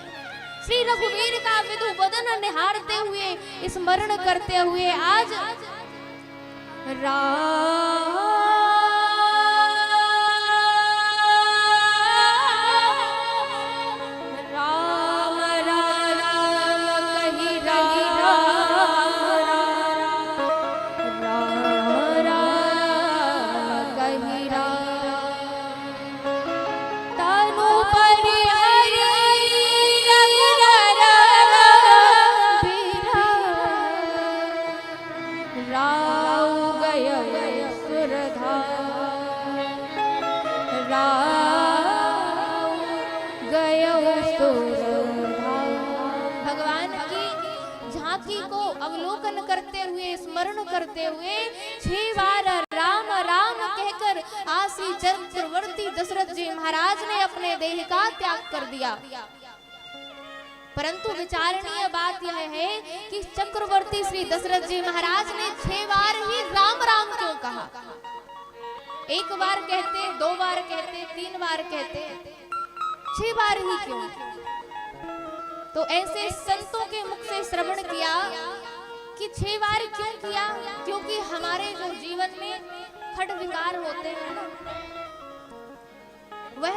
श्री रघुवीर का विधु बदन निहारते हुए, स्मरण करते हुए आज राम भगवान की झांकी को अवलोकन करते हुए, स्मरण करते हुए 6 बार राम राम कहकर आसी चक्रवर्ती दशरथ जी महाराज ने अपने देह का त्याग कर दिया। परंतु विचारणीय बात यह है कि चक्रवर्ती श्री दशरथ जी महाराज ने 6 बार ही राम राम क्यों कहा? 1 बार कहते, 2 बार कहते, 3 बार कहते, 6 बार ही क्यों? तो ऐसे संतों के मुख से श्रवण किया कि 6 बार क्यों किया? क्योंकि हमारे जो जीवन में खड विकार होते हैं ना, वह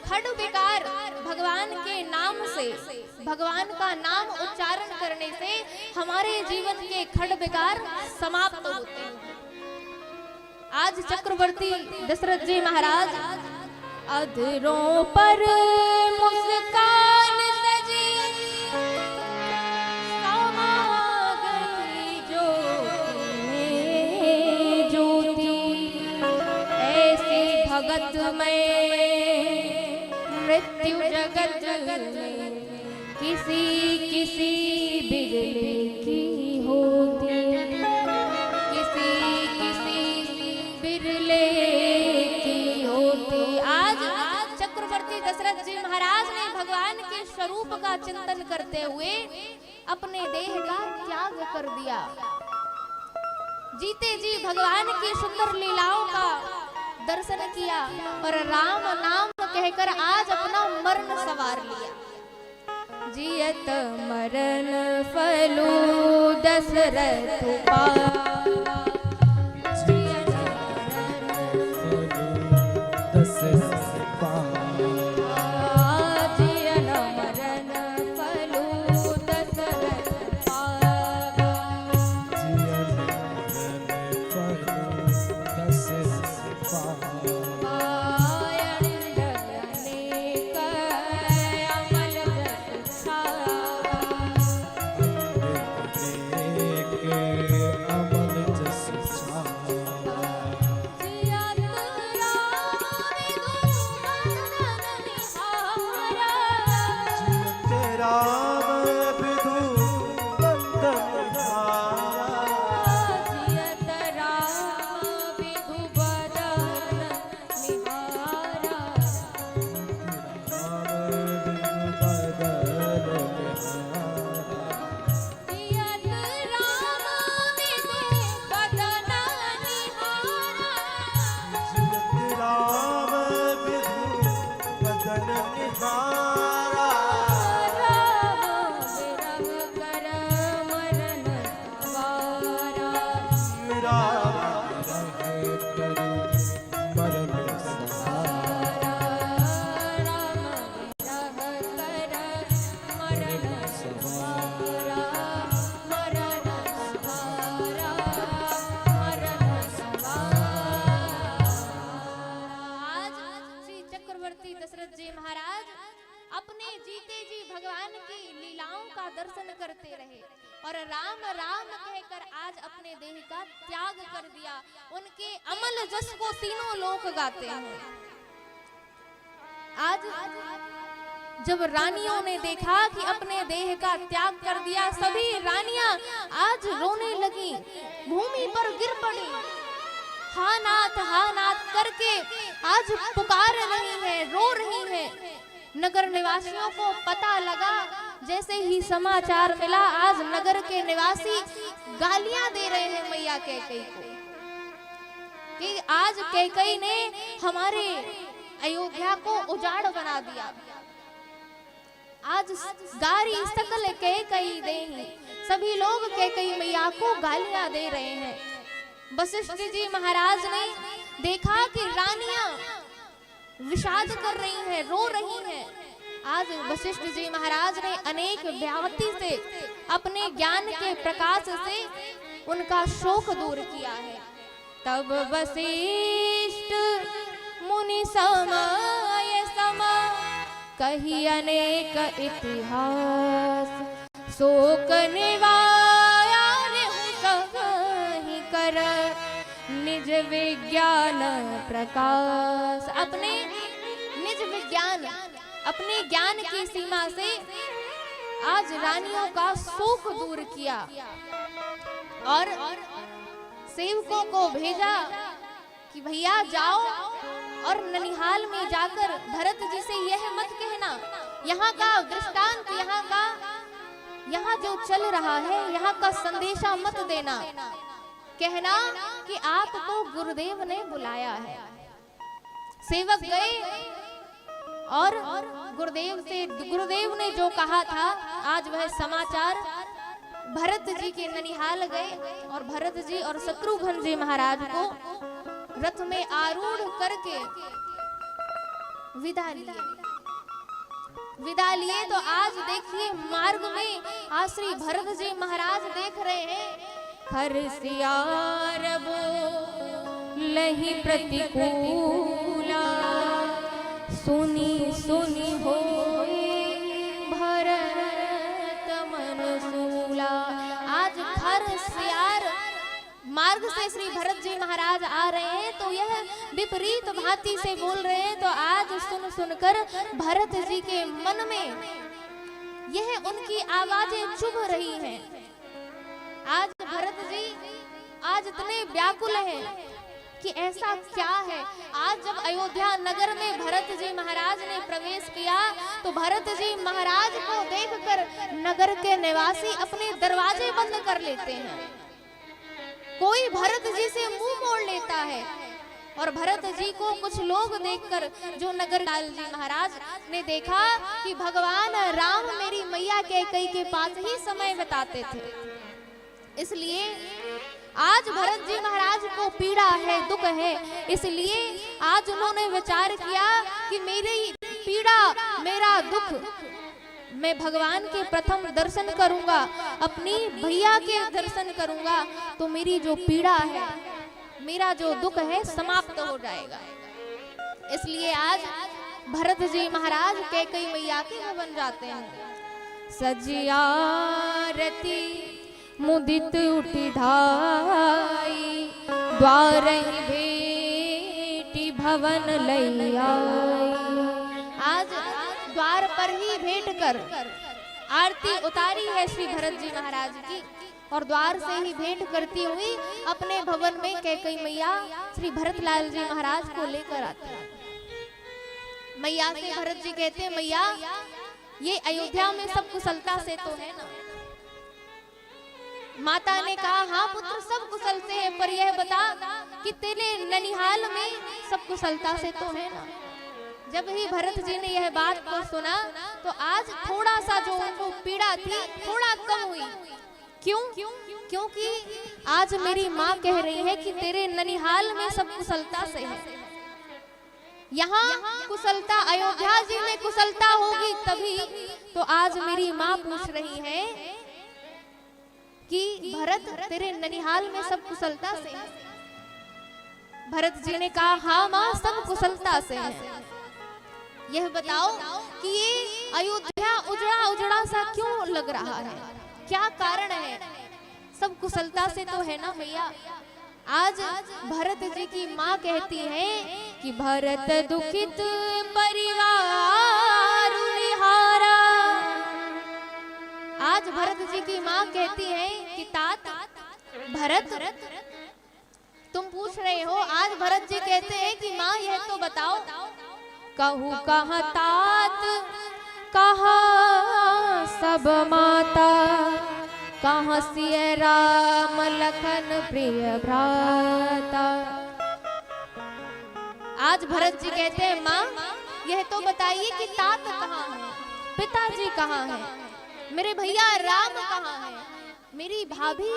खड विकार भगवान के नाम से, भगवान का नाम उच्चारण करने से हमारे जीवन के खड विकार समाप्त होते हैं। आज चक्रवर्ती दशरथ जी महाराज अधरों पर मुस्कान सजी समा गई ज्योति, ऐसी भगत में मृत्यु जगत किसी किसी बिगड़े की होती, किसी किसी बिरले की होती। आज चक्रवर्ती दशरथ जी महाराज ने भगवान के स्वरूप का चिंतन करते हुए अपने देह का त्याग कर दिया। जीते जी भगवान की सुंदर लीलाओं का दर्शन किया और राम नाम कहकर आज अपना मरण सवार लिया। जियत मरण फलो दशरथ पाया, जियत मरण फलो दशरथ पाया, जियत मरण फलो दशरथ पाया, जियत मरण फलो दशरथ पाया। दर्शन करते रहे और राम राम कहकर आज अपने देह का त्याग कर दिया। उनके अमल जस को तीनों लोग गाते हैं। आज जब रानियों ने देखा कि अपने देह का त्याग कर दिया, सभी रानियां आज रोने लगी, भूमि पर गिर पड़ी, हा नाथ करके आज पुकार रही है, रो रही है। नगर निवासियों को पता लगा, जैसे ही समाचार मिला, आज नगर के निवासी गालियां दे रहे हैं मैया कैकई को कि आज कैकई ने हमारे अयोध्या को उजाड़ बना दिया। आज गारी सकल कैकई देही, सभी लोग कैकई मैया को गालियां दे रहे हैं। वशिष्ठ जी महाराज ने देखा कि रानियां विषाद कर रही हैं, रो रही हैं। आज वशिष्ठ जी महाराज ने अनेक व्यावती से, अपने ज्ञान के प्रकाश से उनका शोक दूर किया है। तब वशिष्ठ मुनि समय कही अनेक इतिहास, शोक निवाया कहीं कर निज विज्ञान प्रकाश। अपने निज विज्ञान, अपने ज्ञान की सीमा से आज रानियों का शोक दूर किया और सेवकों को भेजा कि भैया जाओ और ननिहाल में जाकर भरत जी से यह मत कहना, यहाँ का दृष्टांत, यहाँ जो चल रहा है यहाँ का संदेशा मत देना, कहना कि आपको गुरुदेव ने बुलाया है। सेवक गए और गुरुदेव ने जो कहा था आज वह समाचार भरत जी के ननिहाल गए और भरत जी और शत्रुघ्न जी महाराज को रथ में आरूढ़ करके विदा लिए। तो आज देखिए मार्ग में आज श्री भरत जी महाराज देख रहे हैं, खरसियार लही प्रतिकूला, सुनी सुनी होए भरत मन सूला। आज खरसियार मार्ग से श्री भरत जी महाराज आ रहे हैं तो यह विपरीत भांति से बोल रहे हैं। तो आज सुन सुनकर भरत जी के मन में यह उनकी आवाजें चुभ रही हैं। आज भरत जी आज इतने व्याकुल हैं कि ऐसा क्या है। आज जब अयोध्या नगर में भरत जी महाराज ने प्रवेश किया तो भरत जी महाराज को देखकर नगर के निवासी अपने दरवाजे बंद कर लेते हैं। कोई भरत जी से मुंह मोड़ लेता है और भरत जी को कुछ लोग देखकर जो नगर लाल जी महाराज ने देखा कि भगवान राम मेरी मैया कैकेयी के पास ही समय बिताते थे, इसलिए आज भरत जी महाराज को पीड़ा है, दुख है, इसलिए आज उन्होंने विचार किया कि मेरी पीड़ा मेरा दुख मैं भगवान के प्रथम दर्शन करूंगा, अपनी भैया के दर्शन करूंगा तो मेरी जो पीड़ा है, मेरा जो दुख है समाप्त हो जाएगा। इसलिए आज भरत जी महाराज कैकेयी मैया के भवन जाते हैं। सजिया रति मुदित उठी धाई, द्वार भेटी भवन लई आई। आज द्वार पर ही भेंट कर आरती उतारी है श्री भरत जी महाराज की और द्वार से ही भेंट करती हुई अपने भवन में कैकेयी मैया श्री भरतलाल जी महाराज को लेकर आती है। मैया से भरत जी कहते हैं, मैया ये अयोध्या में सब कुशलता से तो है ना। माता ने कहा, हाँ पुत्र सब कुशल से है, पर यह बता कि तेरे ननिहाल में सब कुशलता से तो है ना। जब ही भरत जी ने यह बात को सुना तो आज थोड़ा सा जो उनको पीड़ा थी थोड़ा कम हुई। क्यों? क्योंकि आज मेरी माँ कह रही है कि तेरे ननिहाल में सब कुशलता से है। यहाँ कुशलता, अयोध्या जी में कुशलता होगी तभी तो आज मेरी माँ पूछ रही है कि भरत तेरे ननिहाल में सब कुशलता से है। भरत जी ने कहा, हाँ माँ सब कुशलता से है। यह बताओ कि ये अयोध्या उजड़ा उजड़ा सा क्यों लग रहा है, क्या कारण है? सब कुशलता से तो है ना मैया। आज भरत जी की माँ कहती है कि भरत दुखित परिवार निहारा। आज भरत जी की माँ कहती है कि तात भरत तुम पूछ रहे हो। आज भरत जी कहते हैं कि माँ यह तो बताओ, कहूँ कहाँ तात कहाँ सब माता, कहाँ सिय राम लखन प्रिय भ्राता। आज भरत जी कहते हैं, माँ यह तो बताइए कि तात कहाँ है, पिताजी कहाँ है, मेरे भैया राम कहाँ है, मेरी भाभी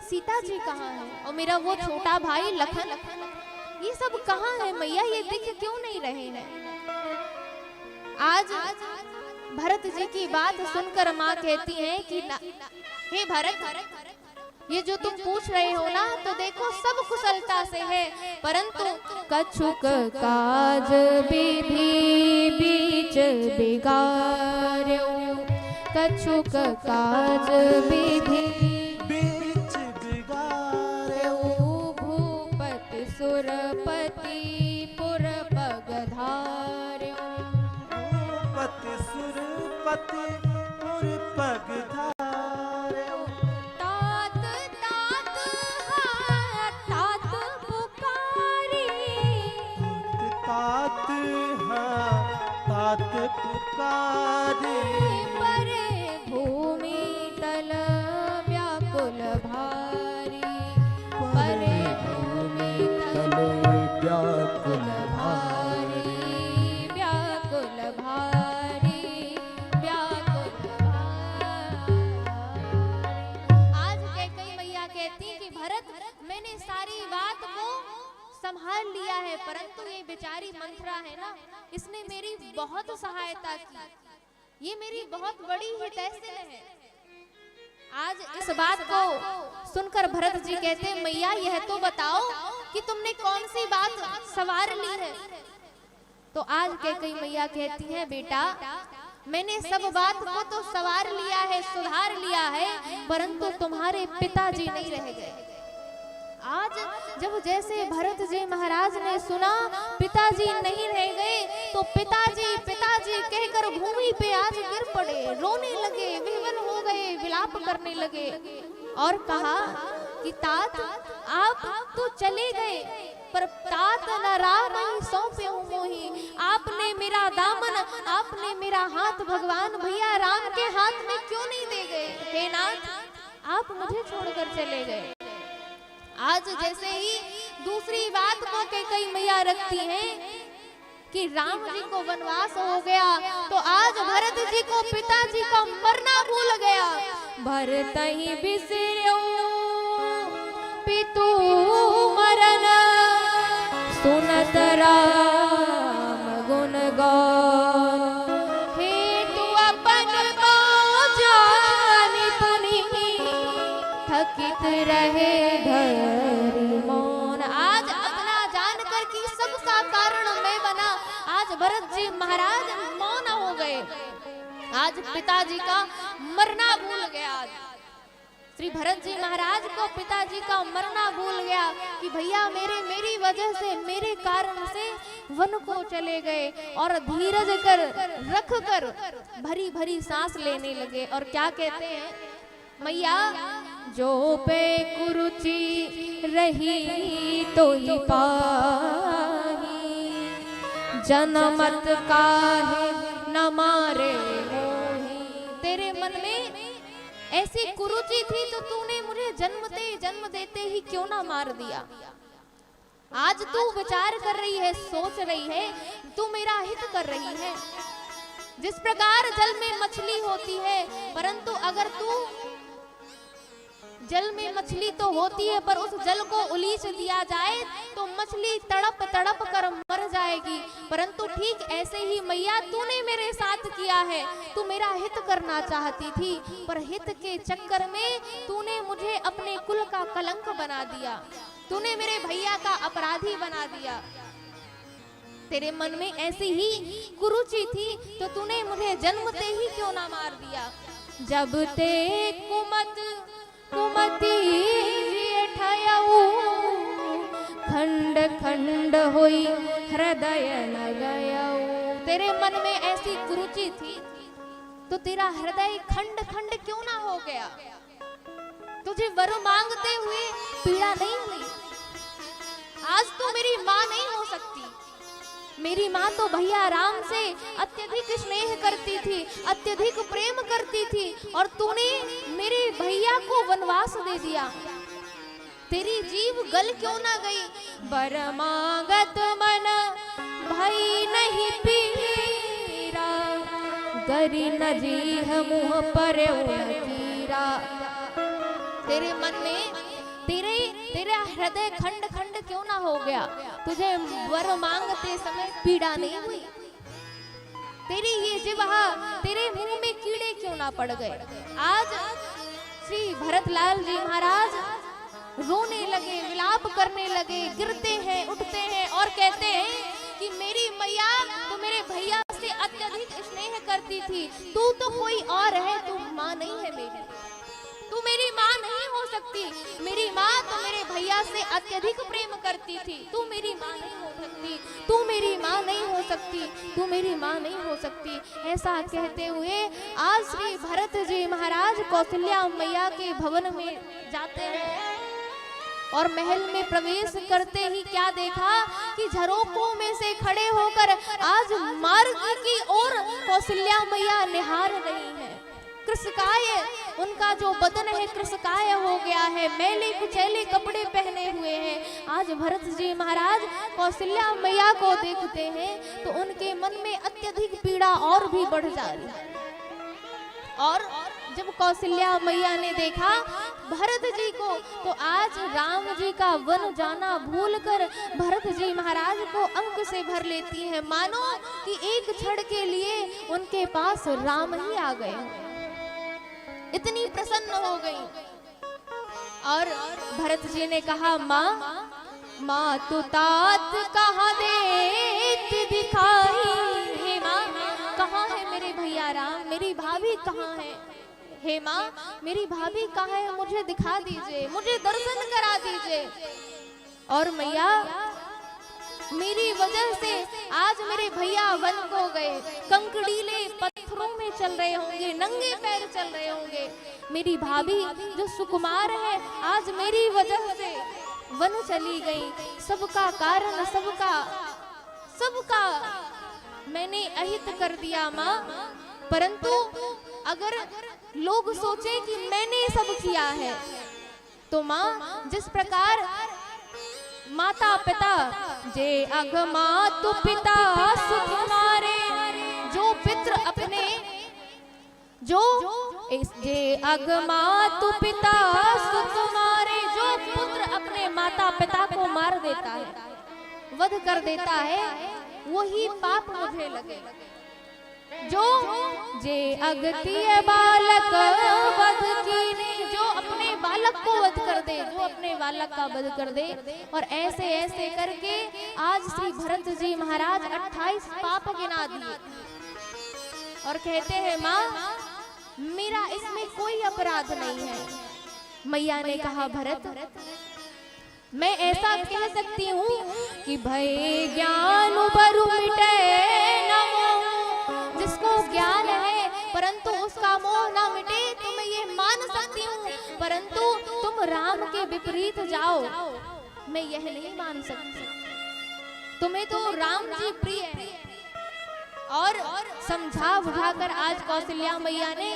सीता जी कहाँ है और मेरा वो छोटा भाई लखन, ये सब कहाँ है मैया, ये दिख क्यों नहीं रहे हैं। आज भरत जी की बात सुनकर माँ कहती है कि हे भरत ये जो तुम पूछ रहे हो ना तो देखो सब कुशलता से है, परंतु कछुक काज विधि बीच बिगाड़्यो, कछुक काज विधि बीच बिगाड़्यो, भूपति सुरपति पुर पगधार्यो, भूपति
पत मुर पग धारे।
तात तात हाँ तात पुकारी,
तात हाँ तात पुकारे।
परे भूमि तल व्याकुल भारी, परे भूमि तल
व्याकुल
भारी, व्याकुल भारी, व्याकुल भारी। आज कैकेयी मैया कहती कि भरत, मैंने सारी बात को संभाल लिया है, परंतु ये बेचारी मंथरा है ना, इसने मेरी बहुत सहायता की, ये मेरी बहुत बड़ी हितैषिणी है। आज इस बात को सुनकर भरत जी कहते हैं, मैया यह तो बताओ कि तुमने कौन सी बात सवार ली है। तो आज कैकेयी मैया कहती है, बेटा मैंने सब बात को तो सवार लिया है, सुधार लिया है, परंतु तुम्हारे पिताजी नहीं रह गए। आज जब जैसे भरत जी महाराज ने सुना पिताजी नहीं रह गए, तो पिताजी पिताजी कहकर भूमि पे आज गिर पड़े, रोने लगे, विह्वल हो गए, विलाप करने लगे और कहा कि तात आप तो चले गए, पर तात न राम सौंपे मोही। आपने मेरा दामन, आपने मेरा हाथ भगवान भैया राम के हाथ में क्यों नहीं दे गए? हे नाथ, आप मुझे छोड़कर चले गए। आज जैसे ही दूसरी बात को कैकेयी मैया रखती हैं कि राम जी को वनवास हो गया, तो आज भरत जी को पिताजी का मरना भूल गया। भरत ही बिसर्यो पितु मरन, सुनत राम गुण गान। हे तू अपन को जानि पुनि, थकित रहे धरि मौन। आज अपना जानकर कि सबका कारण मैं बना, आज भरत जी महाराज मौन हो गए, आज पिताजी का मरना भूल गया। आज श्री भरत जी महाराज को पिताजी का मरना भूल गया कि भैया मेरी वजह से, मेरे कारण से वन को चले गए, और धीरज कर रख कर भरी भरी सांस लेने लगे और क्या कहते हैं, मैया जो पे कुरुचि रही तो ही पाही, जनमत काहे न मारे मोही। तेरे मन में ऐसी कुरुचि थी तो तूने मुझे जन्म देते ही क्यों ना मार दिया। आज तू विचार कर रही है, सोच रही है, तू मेरा हित कर रही है। जिस प्रकार जल में मछली होती है, परंतु अगर तू जल में मछली तो होती है पर उस जल को उलीच दिया जाए तो मछली तड़प तड़प कर मर जाएगी, परंतु ठीक ऐसे ही मैया तूने मेरे साथ किया है। तू मेरा हित करना चाहती थी, पर हित के चक्कर में तूने मुझे अपने कुल का कलंक बना दिया, तूने मेरे भैया का अपराधी बना दिया। तेरे मन में ऐसी ही कुरुचि थी तो तूने मुझे जन्मते ही क्यों ना मार दिया। जब ते कुमति ठयऊ, खंड खंड होई हृदय न गयऊ। तेरे मन में ऐसी कुरुचि थी तो तेरा हृदय खंड खंड क्यों ना हो गया। तुझे वर मांगते हुए पीड़ा नहीं हुई। आज तू मेरी माँ नहीं हो सकती। मेरी माँ तो भैया राम से अत्यधिक स्नेह करती थी, अत्यधिक प्रेम करती थी, और तूने मेरे भैया को वनवास दे दिया। तेरी जीव गल क्यों ना गई। बर मांगत मन भाई नहीं पीरा, गरी न जीह मुँह पर कीरा। तेरे मन में तेरा हृदय खंड खंड क्यों ना हो गया। तुझे वर मांगते समय पीड़ा नहीं हुई। तेरी ये जिह्वा, तेरे मुंह में कीड़े क्यों ना पड़ गए। आज श्री भरतलाल जी महाराज रोने लगे, विलाप करने लगे, गिरते हैं, उठते हैं और कहते हैं कि मेरी मैया तो मेरे भैया से अत्यधिक स्नेह करती थी, तू तो कोई और है, तू माँ नहीं है मेरी। तू मेरी माँ नहीं हो सकती। मेरी माँ तो मेरे भैया से अत्यधिक प्रेम करती थी। तू मेरी माँ नहीं हो सकती, तू मेरी माँ नहीं हो सकती, तू मेरी माँ नहीं हो सकती। ऐसा कहते हुए आज श्री भरत जी महाराज कौशल्या मैया के भवन में जाते हैं और महल में प्रवेश करते ही क्या देखा कि झरोकों में से खड़े होकर आज मार्ग की ओर कौशल्या मैया निहार रही हैं। कृषकाय, उनका जो बदन है कृषकाय हो गया है, मैले कुचैले कपड़े पहने हुए हैं। आज भरत जी महाराज कौशल्या मैया को देखते हैं तो उनके मन में अत्यधिक पीड़ा और भी बढ़ जा रही है। और जब कौशल्या मैया ने देखा भरत जी को तो आज राम जी का वन जाना भूलकर भरत जी महाराज को अंक से भर लेती है, मानो कि एक क्षण के लिए उनके पास राम ही आ गए, इतनी प्रसन्न हो गई। और भरत जी ने कहा, माँ तू तात कहाँ देती दिखाई, हे माँ कहाँ है मेरे भैया राम, मेरी भाभी कहाँ है, हे माँ मेरी भाभी कहाँ है, मुझे दिखा दीजिए, मुझे दर्शन करा दीजिए। और मैया मेरी वजह से आज मेरे भैया वन को गए, कंकड़ीले पत्थरों में चल रहे होंगे, नंगे पैर चल रहे होंगे। मेरी भाभी जो सुकुमार है आज मेरी वजह से वन चली गई। सबका कारण सबका मैंने अहित कर दिया माँ, परंतु अगर लोग सोचे कि मैंने सब किया है तो माँ जिस प्रकार माता पिता जे अगमातु पिता सुख मारे, जो पितृ अपने जो जे अगमातु पिता सुख मारे, जो पुत्र अपने माता पिता को मार देता है, वध कर देता है, वही पाप मुझे लगे। जो जे अगतिय बालक वध कीने, जो अपने बालक को वध कर दे, जो अपने बालक का वध कर दे। और ऐसे ऐसे करके आज श्री भरत जी महाराज 28 पाप गिना दिए और कहते हैं, माँ मेरा इसमें कोई अपराध नहीं है। मैया ने कहा, भरत मैं ऐसा कह सकती हूँ कि भय ज्ञान बरु मिटे न मोह, जिसको ज्ञान है परंतु उसका मोह ना मिटे तो मैं ये मान सकती हूँ, परंतु तुम राम के विपरीत जाओ मैं यह नहीं मान सकती। तुम्हें तो राम जी प्रिय है। और समझा बुझाकर आज कौशल्या मैया ने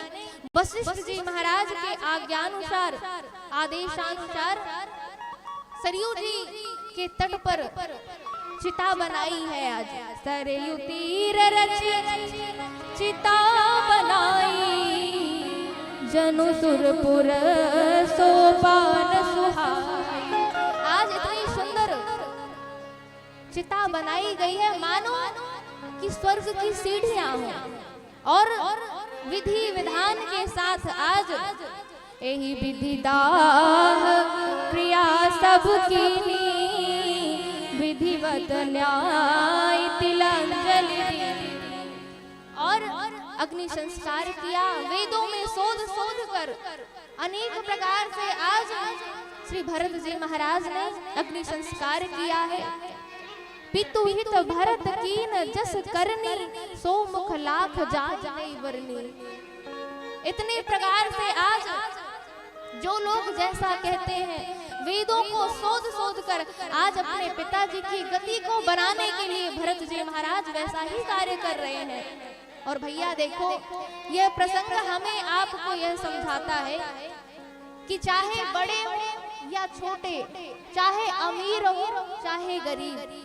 वशिष्ठ जी महाराज के आज्ञानुसार आदेशानुसार सरयू जी के तट पर चिता बनाई है। आज सरयू तीर रची चिता बनाई, जनु सुरपुर सोपान सुहाई। आज इतनी सुंदर चिता बनाई गई है मानो कि स्वर्ग की सीढ़ियां हो। और विधि विधान के साथ आज यही विधि दाह प्रिया सब कीनी, विधिवत न्याय तिलांजलि दी। और अग्नि संस्कार किया, वेदों में शोध कर अनेक प्रकार से आज श्री भरत जी महाराज ने अग्नि संस्कार किया है। पितु हित भरत कीन जस करनी, सो मुख लाख जाज नहीं वरनी। इतने प्रकार से आज जो लोग जैसा कहते हैं, वेदों को शोध कर आज अपने पिताजी की गति को बनाने के लिए भरत जी महाराज वैसा ही कार्य कर रहे हैं। और भैया देखो, यह प्रसंग हमें आपको यह समझाता है कि चाहे बड़े हो या छोटे, चाहे अमीर हो चाहे गरीब,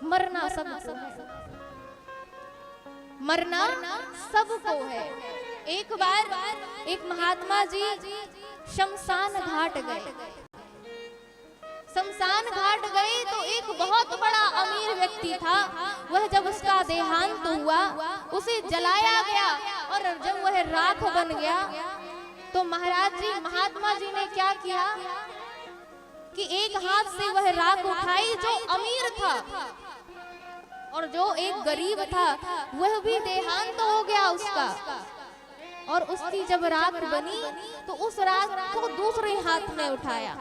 मरना सबको है, मरना सबको है। एक बार एक महात्मा जी शमशान घाट गए। शमशान घाट गए तो एक बहुत बड़ा अमीर व्यक्ति था। वह जब उसका देहांत हुआ, उसे जलाया गया और जब वह राख बन गया तो महाराज जी महात्मा जी ने क्या किया कि एक हाथ से वह राख उठाई जो अमीर था, और जो एक गरीब था वह भी देहांत हो गया उसका। और उसकी जब राख बनी तो उस राख को दूसरे हाथ में उठाया।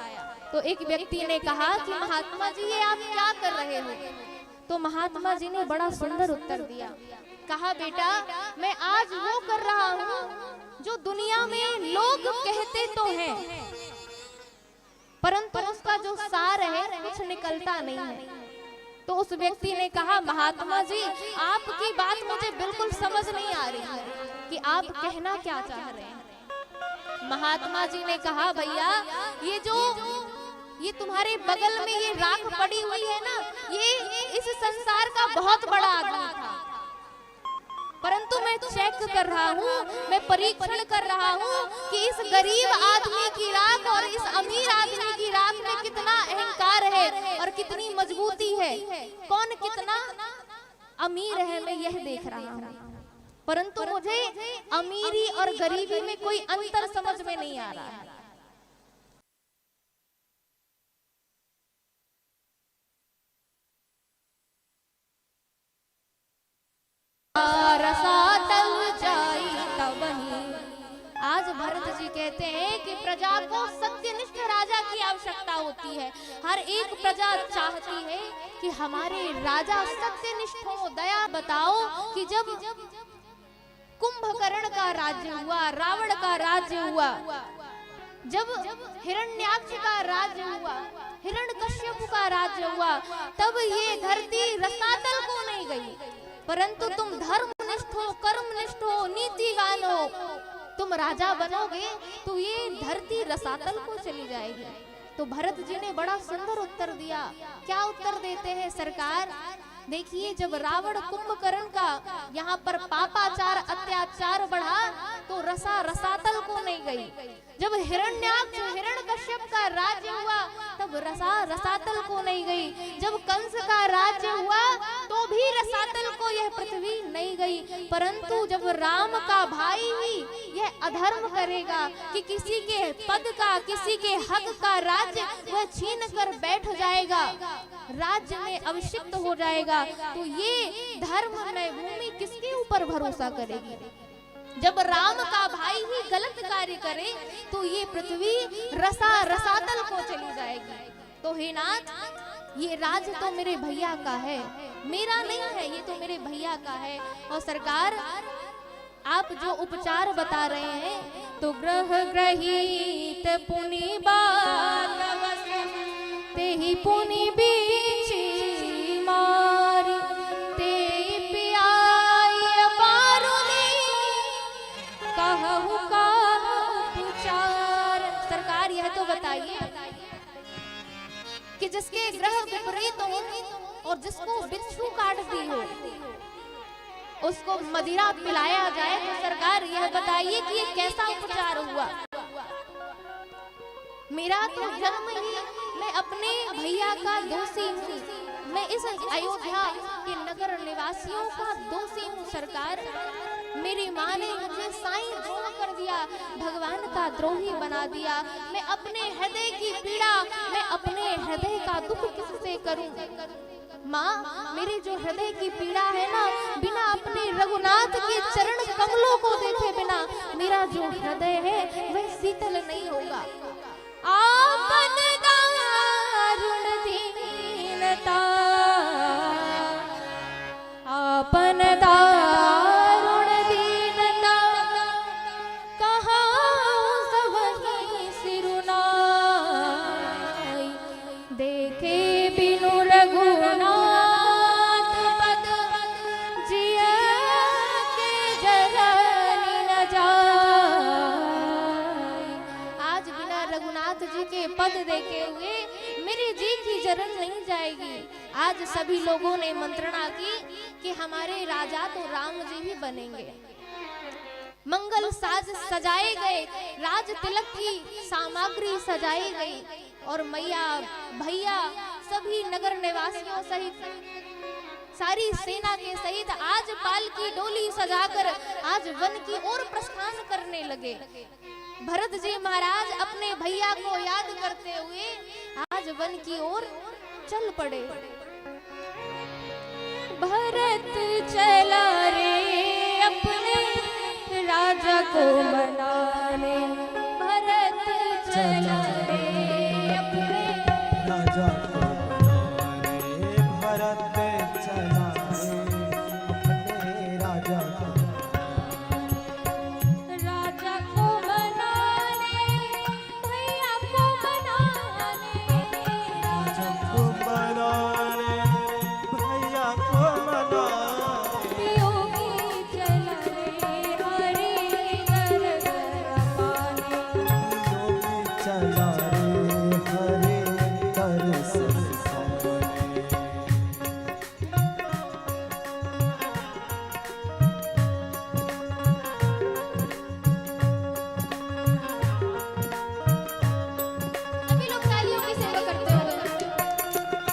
तो एक व्यक्ति ने कहा कि महात्मा जी ये आप क्या कर रहे हो? तो महात्मा जी ने बड़ा सुंदर उत्तर दिया। कहा बेटा मैं आज वो कर रहा हूँ जो दुनिया में लोग कहते तो हैं परंतु उसका जो सार है कुछ निकलता नहीं है। तो उस व्यक्ति ने कहा महात्मा जी आपकी बात मुझे बिल्कुल समझ नहीं आ रही है कि आप कहना क्या चाह रहे हैं। महात्मा जी ने कहा भैया ये तुम्हारे बगल में ये राख पड़ी हुई है ना, ये इस संसार का बहुत बड़ा आदमी था परंतु मैं चेक कर रहा हूँ, मैं परीक्षण कर रहा हूँ कि इस गरीब आदमी की राख और इस अमीर आदमी की राख में कितना अहंकार है और कितनी मजबूती है, कौन कितना अमीर है मैं यह देख रहा हूँ। परंतु मुझे अमीरी और गरीबी में कोई अंतर समझ में नहीं आ रहा है। रसातल जाई तबही। आज भरत जी कहते हैं कि प्रजा को सत्यनिष्ठ राजा की आवश्यकता होती है। हर एक प्रजा चाहती है कि हमारे राजा सत्यनिष्ठ हो। दया बताओ कि जब कुंभकर्ण का राज्य हुआ, रावण का राज्य हुआ, जब हिरण्याक्ष का राज्य हुआ, हिरण्यकश्यप का राज्य हुआ, तब ये धरती रसातल को नहीं गई। परंतु तुम धर्मनिष्ठ हो, कर्मनिष्ठ हो, नीतिवान हो, तुम राजा बनोगे तो ये धरती रसातल को चली जाएगी। तो भरत जी ने बड़ा सुंदर उत्तर दिया। क्या उत्तर देते हैं सरकार? देखिए जब रावण कुंभकर्ण का यहाँ पर पापाचार अत्याचार बढ़ा तो रसातल को नहीं गई। जब हिरण्याक्ष हिरण्यकश्यप का राज्य हुआ तब रसातल को नहीं गई। जब कंस का राज्य हुआ तो भी रसातल को यह पृथ्वी नहीं गई। परंतु जब राम का भाई ही यह अधर्म करेगा कि किसी के पद का, किसी के हक का राज्य वह छीन कर बैठ जाएगा, राज्य में अभिषिक्त हो जाएगा, तो ये धर्ममय भूमि किसके ऊपर भरोसा करेगी? जब राम का भाई ही गलत कार्य करे तो ये पृथ्वी रसातल को चली जाएगी। तो हे नाथ, ये राज तो मेरे भैया का है, मेरा नहीं है, ये तो मेरे भैया का है। और सरकार आप जो उपचार बता रहे हैं तो ग्रह ग्रहीत पुनि बालवस तेहि पुनि बीची मारी ते पियाई अपारुनी कहु का उपचार। सरकार यह तो बताइए कि जिसके ग्रह विपरीत हो और जिसको बिच्छू काट दी हो उसको मदिरा पिलाया जाए, तो सरकार यह बताइए कि ये कैसा उपचार हुआ? मेरा तो जन्म ही मैं अपने भैया का दोषी हूँ, मैं इस अयोध्या के नगर निवासियों का दोषी हूँ। सरकार मेरी माँ ने मुझे साईं द्रोह कर दिया, भगवान का द्रोही बना दिया। मैं अपने हृदय की पीड़ा, मैं अपने हृदय का दुख किससे करूं? माँ मेरे जो हृदय की पीड़ा है ना, बिना अपने रघुनाथ के चरण कमलों को देखे बिना मेरा जो हृदय है वह शीतल नहीं होगा। आपन दारुण दीनता, आपन दारुण दीनता, कहाँ सबही सिरुनाई, देखे बिनु रघुनाथ पद, जिया के जरनी न जाए। आज बिना रघुनाथ जी के पद देखे हुए मेरी जी की जरन नहीं जाएगी। आज सभी लोगों ने मंत्रणा की कि हमारे राजा तो राम जी ही बनेंगे। मंगल साज सजाए गए, राज तिलक की सामग्री सजाई गई और मैया भैया सभी नगर निवासियों सहित सारी सेना के सहित आज पालकी डोली सजाकर आज वन की ओर प्रस्थान करने लगे। भरत जी महाराज अपने भैया को याद करते हुए आज वन की ओर चल पड़े। भरत चला रे अपने राजा को मनाने भरत चला रे अपने
राजा को मनाने भरत चला रे अपने राजा को
राजा को मनाने भैया को मनाने
राजा को मनाने भैया को मनाने
योगी चला रे हरि दरबार पाने
योगी चला रे हरे दर्शन पाने।
सभी लोग तालियों की सेवा करते हुए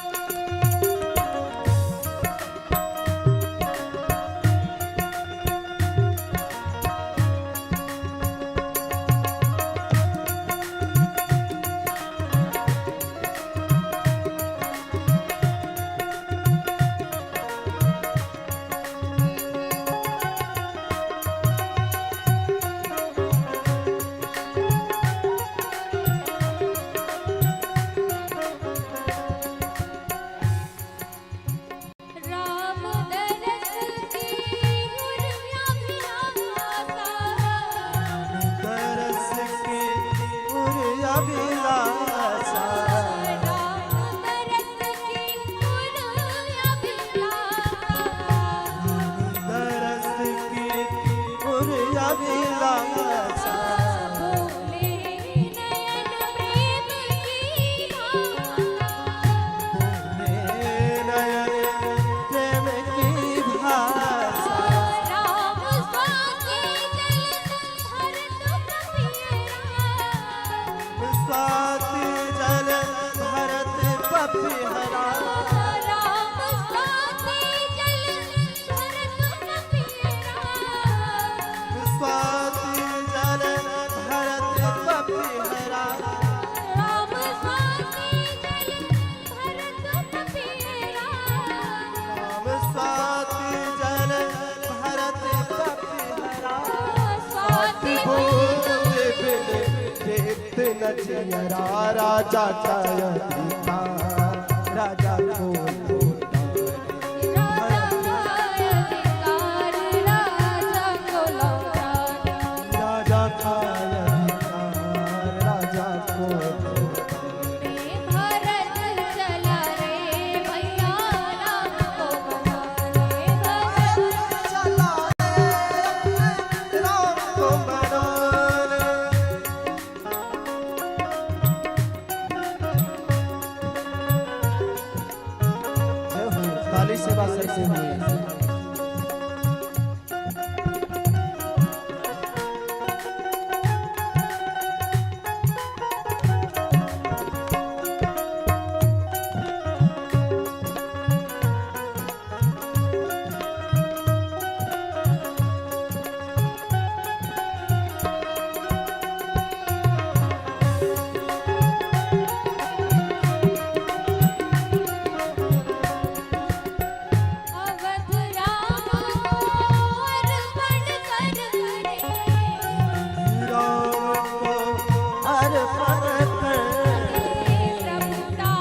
राम दरस की उर्मिया भी आसा
तरस के अभिलाषा
राम दरस की उर्मिया भी आसा
तरस की अभिलाषा
भोले नयन प्रेम की भाषा
नयन प्रेम की भाषा
राम स्वाति जल भरत कपियरा
स्वाति जल भरत कपियरा
राम स्वाति जल भरत कपियरा
राम स्वाति जल भरत कपियरा
स्वाति
भूत बिन देत नचियरा राजा का अधिकार राजा को
राजा का अधिकार राजा को लौटाने
राजा का अधिकार राजा को
भरत चला रे भैया राम को मनाने भरत
चला रे राम को मनाने जय हो ताली सेवा करते हुए
अवध राम को अर्पण कर रे
राम को अर्पण कर
प्रभुता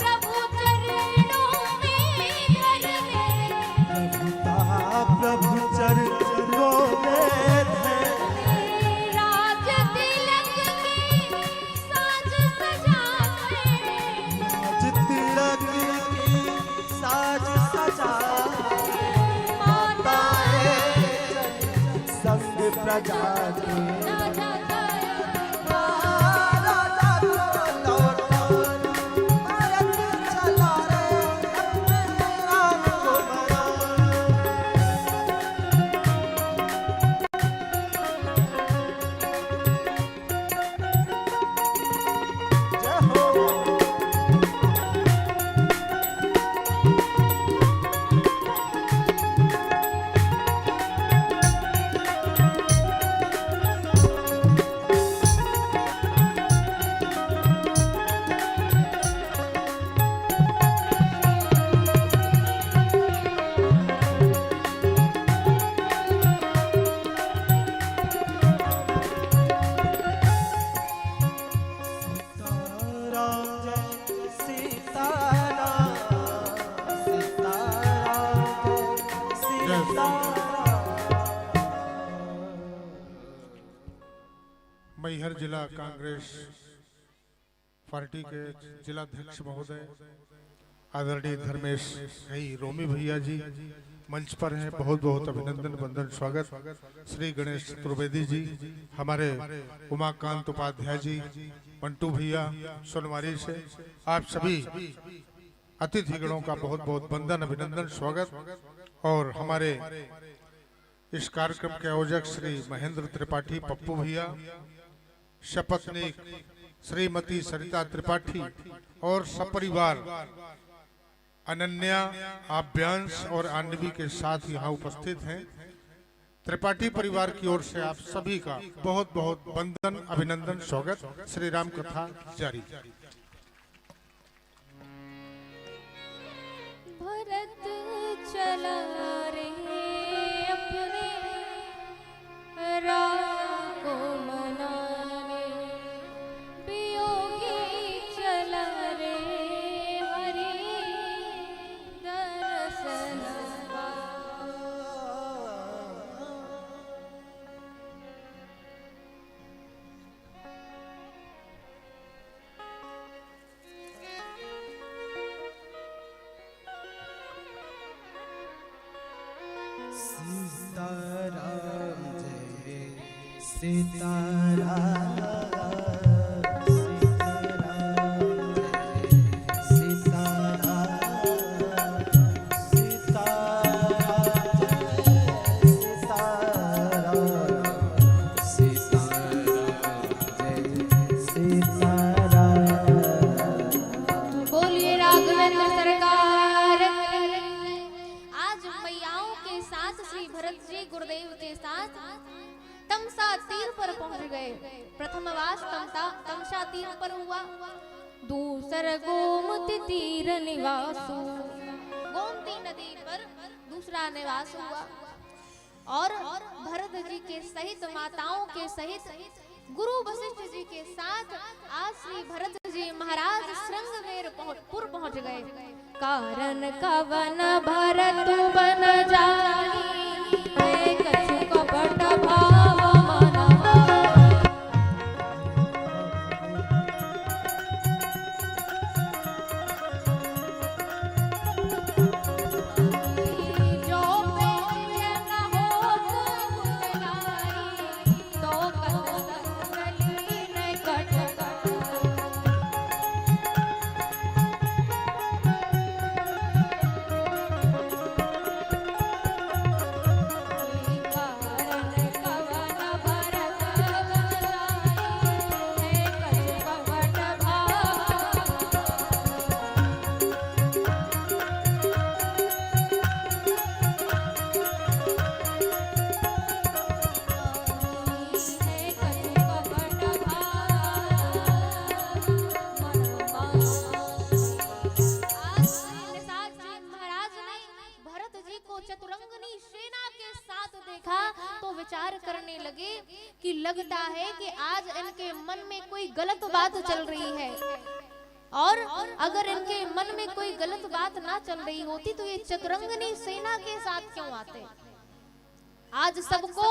प्रभु चरणों में धर रे
प्रभु चरणों में धर
राज तिलक की साज सजा के
राज तिलक की साज सजा
माताएं
संग प्रजा के
राजा
राजा को लौटाने भरत चला रे राम को मनाने जय हो
मैहर जिला कांग्रेस पार्टी के जिलाध्यक्ष महोदय आदरणीय धर्मेश भाई रोमी भैया जी मंच पर हैं, बहुत बहुत अभिनंदन वंदन स्वागत। श्री गणेश चतुर्वेदी जी, हमारे उमाकांत उपाध्याय जी, मंटू भैया सोनवारी से, आप सभी अतिथिगणों का बहुत बहुत वंदन अभिनंदन स्वागत। और हमारे इस कार्यक्रम के आयोजक श्री महेंद्र त्रिपाठी पप्पू भैया, शपथनीक श्रीमती सरिता त्रिपाठी और सपरिवार अनन्या, आभ्यांश और आन्वी के साथ यहाँ उपस्थित हैं। त्रिपाठी परिवार की ओर से आप सभी का बहुत बहुत वंदन अभिनंदन स्वागत। श्री राम कथा जारी।
भरत चला रे अपने राम को मनाने, वियोगी चला रे हरि दर्शन
सीताराम जय सीताराम
बोलिए राघवेंद्र सरकार। आज मैयाओं के साथ श्री भरत जी गुरुदेव के साथ तमसा तीर पर पहुंच गए। प्रथम वास तमसा तीर पर हुआ, दूसर गोमती तीर निवासु, गोमती नदी पर दूसरा निवास हुआ। और भरत जी के सहित माताओं के सहित गुरु वशिष्ठ जी के साथ आज श्री भरत जी महाराज श्रृंगवेरपुर पहुंच गए। कारण कवन भरत बन जाई, कछु कपट भाव मनवा। जो प्रिय न हो गुणगाई, तो कत संगलीन कट कट। कारण कवन भरत बन जाई, कछु कपट भाव। चतुरंगनी सेना के साथ देखा तो विचार करने लगे कि लगता है कि आज इनके मन में कोई गलत बात चल रही है, और अगर इनके मन में कोई गलत बात ना चल रही होती तो ये चतुरंगनी सेना के साथ क्यों आते। आज सबको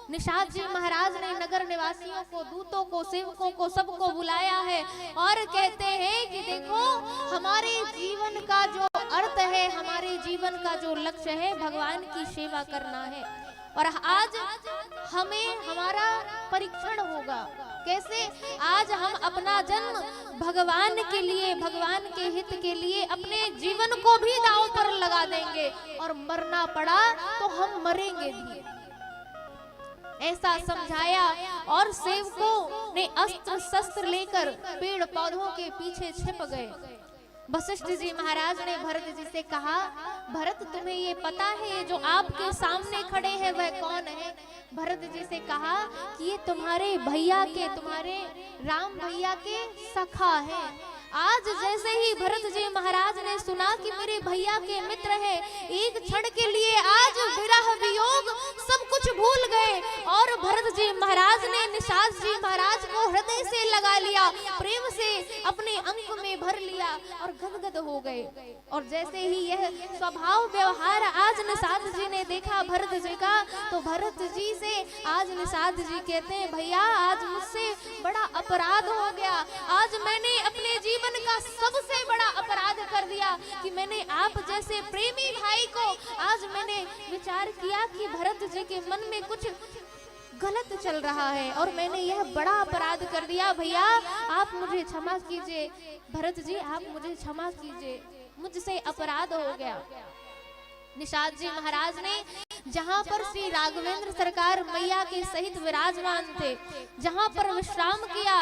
निषाद जी महाराज ने नगर निवासियों को, दूतों को, सेवकों को, सबको बुलाया है और कहते हैं कि देखो हमारे जीवन का जो अर्थ है, हमारे जीवन का जो लक्ष्य है, भगवान की सेवा करना है। और आज हमें हमारा परीक्षण होगा। कैसे? आज हम अपना जन्म भगवान के लिए, भगवान के हित के लिए अपने जीवन को भी दांव पर लगा देंगे, और मरना पड़ा तो हम मरेंगे भी। ऐसा समझाया और सेवकों ने अस्त्र शस्त्र लेकर पेड़ पौधों के पीछे छिप गए। वशिष्ठ जी महाराज ने भरत जी से कहा, भरत तुम्हें ये पता है ये जो आपके सामने खड़े हैं वह कौन है? भरत जी से कहा कि ये तुम्हारे भैया के, तुम्हारे राम भैया के सखा है। आज जैसे ही भरत जी महाराज ने सुना कि मेरे भैया के मित्र हैं, एक क्षण के लिए आज विरह वियोग सब कुछ भूल गए और भरत जी महाराज ने निषाद जी महाराज को को हृदय से लगा लिया, प्रेम से अपने अंक में भर लिया और गदगद हो गए। और जैसे ही यह स्वभाव व्यवहार आज निषाद जी ने देखा भरत जी का, तो भरत जी से आज निषाद जी कहते हैं, भैया आज मुझसे बड़ा अपराध हो गया, आज मैंने अपने जीवन का सबसे बड़ा अपराध कर दिया कि मैंने आप जैसे प्रेमी भाई को आज मैंने विचार किया कि भरत जी के मन में कुछ गलत चल रहा है और मैंने यह बड़ा अपराध कर दिया। भैया आप मुझे क्षमा कीजिए, भरत जी आप मुझे क्षमा कीजिए, मुझसे अपराध हो गया। निषाद जी महाराज ने जहां पर श्री राघवेंद्र सरकार मैया के सहित विराजमान थे, जहां पर विश्राम किया,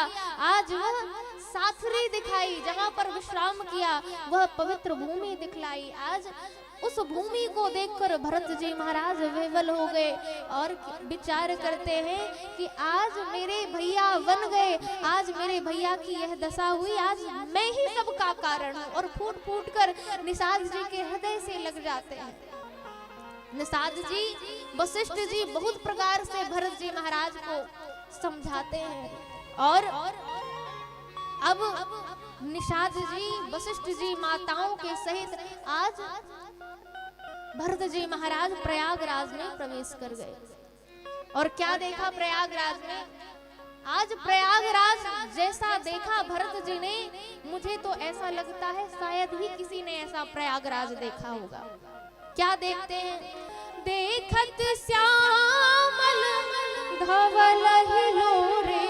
आज वह साथरी दिखाई, जहां पर विश्राम किया वह पवित्र भूमि दिखलाई। आज उस भूमि को देखकर भरत जी महाराज विवल हो गए और विचार करते हैं कि आज मेरे भैया बन गए, आज मेरे भैया की यह दशा हुई, आज मैं ही सबका कारण हूँ। और फूट फूट कर निषाद जी के हृदय से लग जाते हैं। निषाद जी, वशिष्ठ जी बहुत प्रकार से भरत जी महाराज को समझाते हैं और अब निषाद जी, वशिष्ठ जी माताओं के सहित आज भरत जी महाराज प्रयागराज में प्रवेश कर गए। और क्या देखा प्रयागराज में? आज प्रयागराज जैसा देखा भरत जी ने, मुझे तो ऐसा लगता है शायद ही किसी ने ऐसा प्रयागराज देखा होगा। क्या देखते हैं? देखत श्यामल धवल हिलोरे,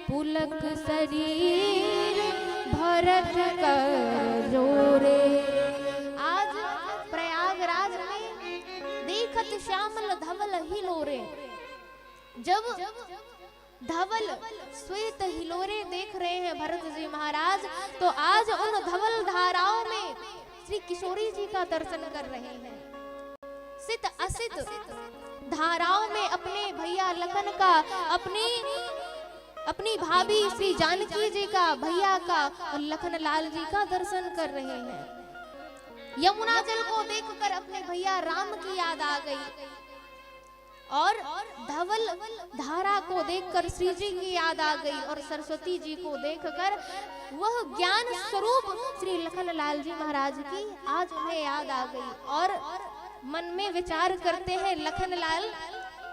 पुलक शरीर भरत कर जोरे। आज प्रयागराज में देखत श्यामल धवल हिलोरे, जब धवल श्वेत हिलोरे देख रहे हैं भरत जी महाराज, तो आज उन धवल धाराओं में श्री किशोरी जी का दर्शन कर रहे हैं। सित असित धाराओं में अपने भैया लखन का, अपनी भाभी श्री जानकी जी का, भैया का और लखन लाल जी का दर्शन कर रहे हैं। यमुना जल को देखकर अपने भैया राम की याद आ गई और धवल धारा को देखकर श्री जी की याद आ गई और सरस्वती जी को देखकर वह ज्ञान स्वरूप श्री लखन लाल जी महाराज की आज उन्हें याद आ गई। और मन में विचार करते हैं, लखन लाल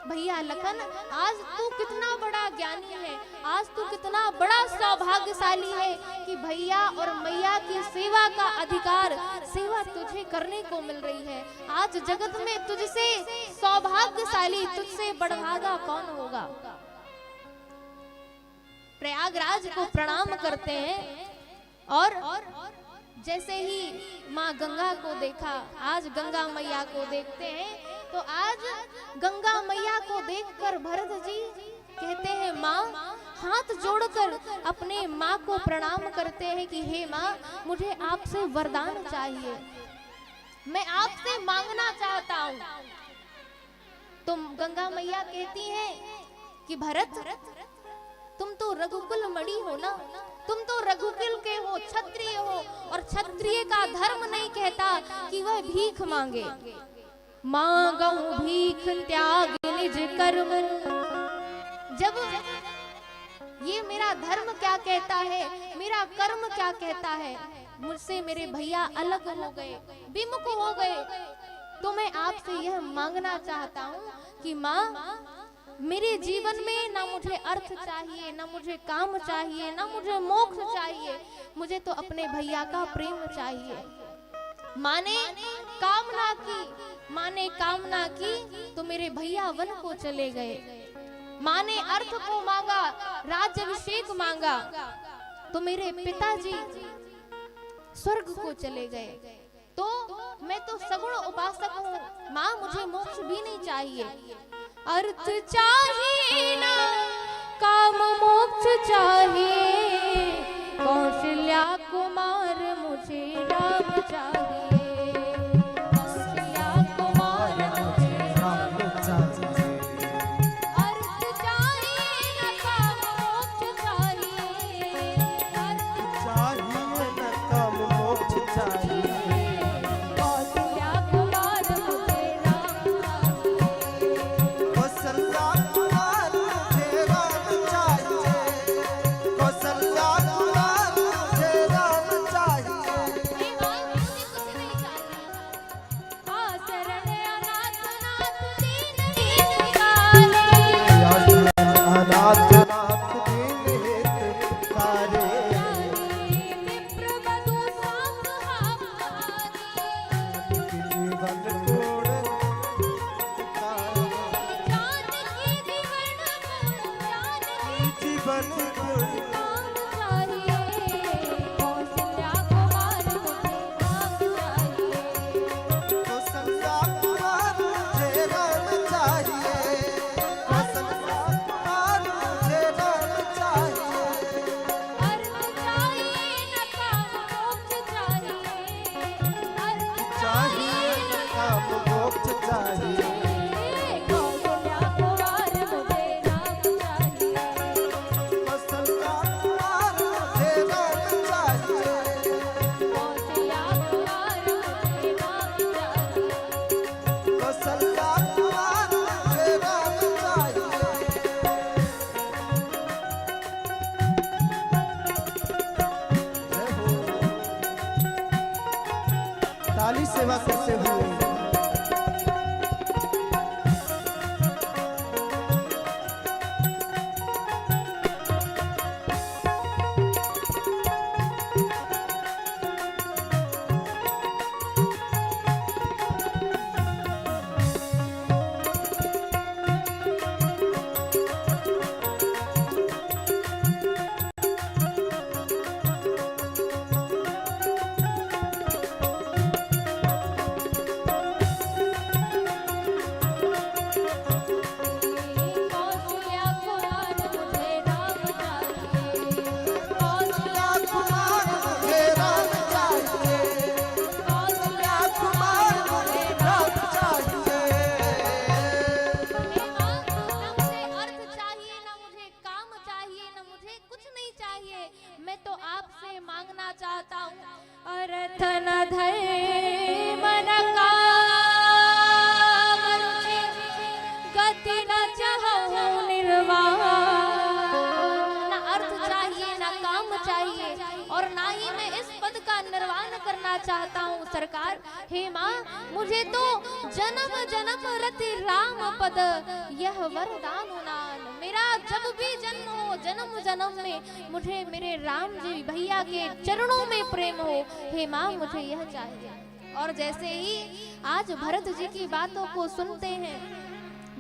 भैया लखन, आज तू कितना बड़ा ज्ञानी है, आज तू कितना बड़ा सौभाग्यशाली है कि भैया और मैया की सेवा का अधिकार, सेवा तुझे करने को मिल रही है। आज जगत में तुझसे सौभाग्यशाली, तुझसे बढ़भागा कौन होगा। प्रयागराज को प्रणाम करते हैं और जैसे ही माँ गंगा को देखा, आज गंगा मैया को देखते हैं, तो आज गंगा मैया को देखकर भरत जी कहते हैं, माँ, हाथ जोड़कर अपने माँ को प्रणाम करते हैं कि हे माँ, मुझे आपसे वरदान चाहिए, मैं आपसे मांगना चाहता हूँ। तो गंगा मैया कहती हैं कि भरत, तुम तो रघुकुल मणि हो ना, तुम तो रघुकुल के हो, क्षत्रिय हो, और क्षत्रिय का धर्म नहीं कहता कि वह भीख मांगे। मांगऊ भीख त्याग निज कर्म, जब ये मेरा धर्म क्या कहता है, मेरा कर्म क्या कहता है, मुझसे मेरे भैया अलग हो गए, विमुख हो गए, तो मैं आपसे यह मांगना चाहता हूँ कि माँ, मेरे जीवन में ना मुझे अर्थ चाहिए, ना मुझे काम चाहिए, ना मुझे मोक्ष चाहिए, मुझे तो अपने भैया का प्रेम चाहिए। माँ ने कामना की तो मेरे भैया वन को चले गए। माँ ने अर्थ को मांगा, राज्याभिषेक मांगा, तो मेरे पिताजी स्वर्ग को चले गए। तो मैं तो सगुण उपासक हूँ, माँ मुझे मोक्ष भी नहीं चाहिए। अर्थ चाहिए ना काम मोक्ष चाहिए, कौशल्या कुमार मुझे राम चाहिए, कौशल्या कुमार मुझे राम चाहिए। अर्थ चाहिए ना काम मोक्ष चाहिए, अर्थ
चाहिए न काम मोक्ष चाहिए,
कौशल्या कुमार मुझे राम चाहिए।
जीवन गुण
नाम चाहिए कौशल्या कुमार मुझे नाम चाहिए
कौशल्या कुमार मुझे राम चाहिए कौशल्या कुमार मुझे राम चाहिए
अर्थ चाहिए न काम मोक्ष चाहिए अर्थ
चाहिए न काम मोक्ष चाहिए
कौशल्या कुमार मुझे नाम चाहिए
कौशल्या कुमार मुझे राम चाहिए
कौशल्या कुमार मुझे नाम चाहिए
कौशल्या कुमार मुझे राम चाहिए जय हो ताली सेवा करते हुए
कौशल्या कुमार मुझे नाम चाहिए
कौशल्या कुमार मुझे राम चाहिए कौशल्या कुमार मुझे राम चाहिए
हे माँ, ना मुझे अर्थ चाहिए ना मुझे काम चाहिए ना मुझे कुछ नहीं चाहिए मैं तो आपसे मांगना चाहता हूँ अर्थ न धर्म न काम रुचि गति न चाहूं निर्वाण ना अर्थ चाहिए ना काम चाहिए और ना ही मैं इस पद का निर्वाण करना चाहता हूँ सरकार हे माँ मुझे तो जन्म जन्म रति राम पद यह वरदान उनान मेरा जब भी जन्म हो जन्म जन्म में मुझे मेरे राम जी भैया के चरणों में प्रेम हो हे माँ मुझे यह चाहिए और जैसे ही आज भरत जी की बातों को सुनते हैं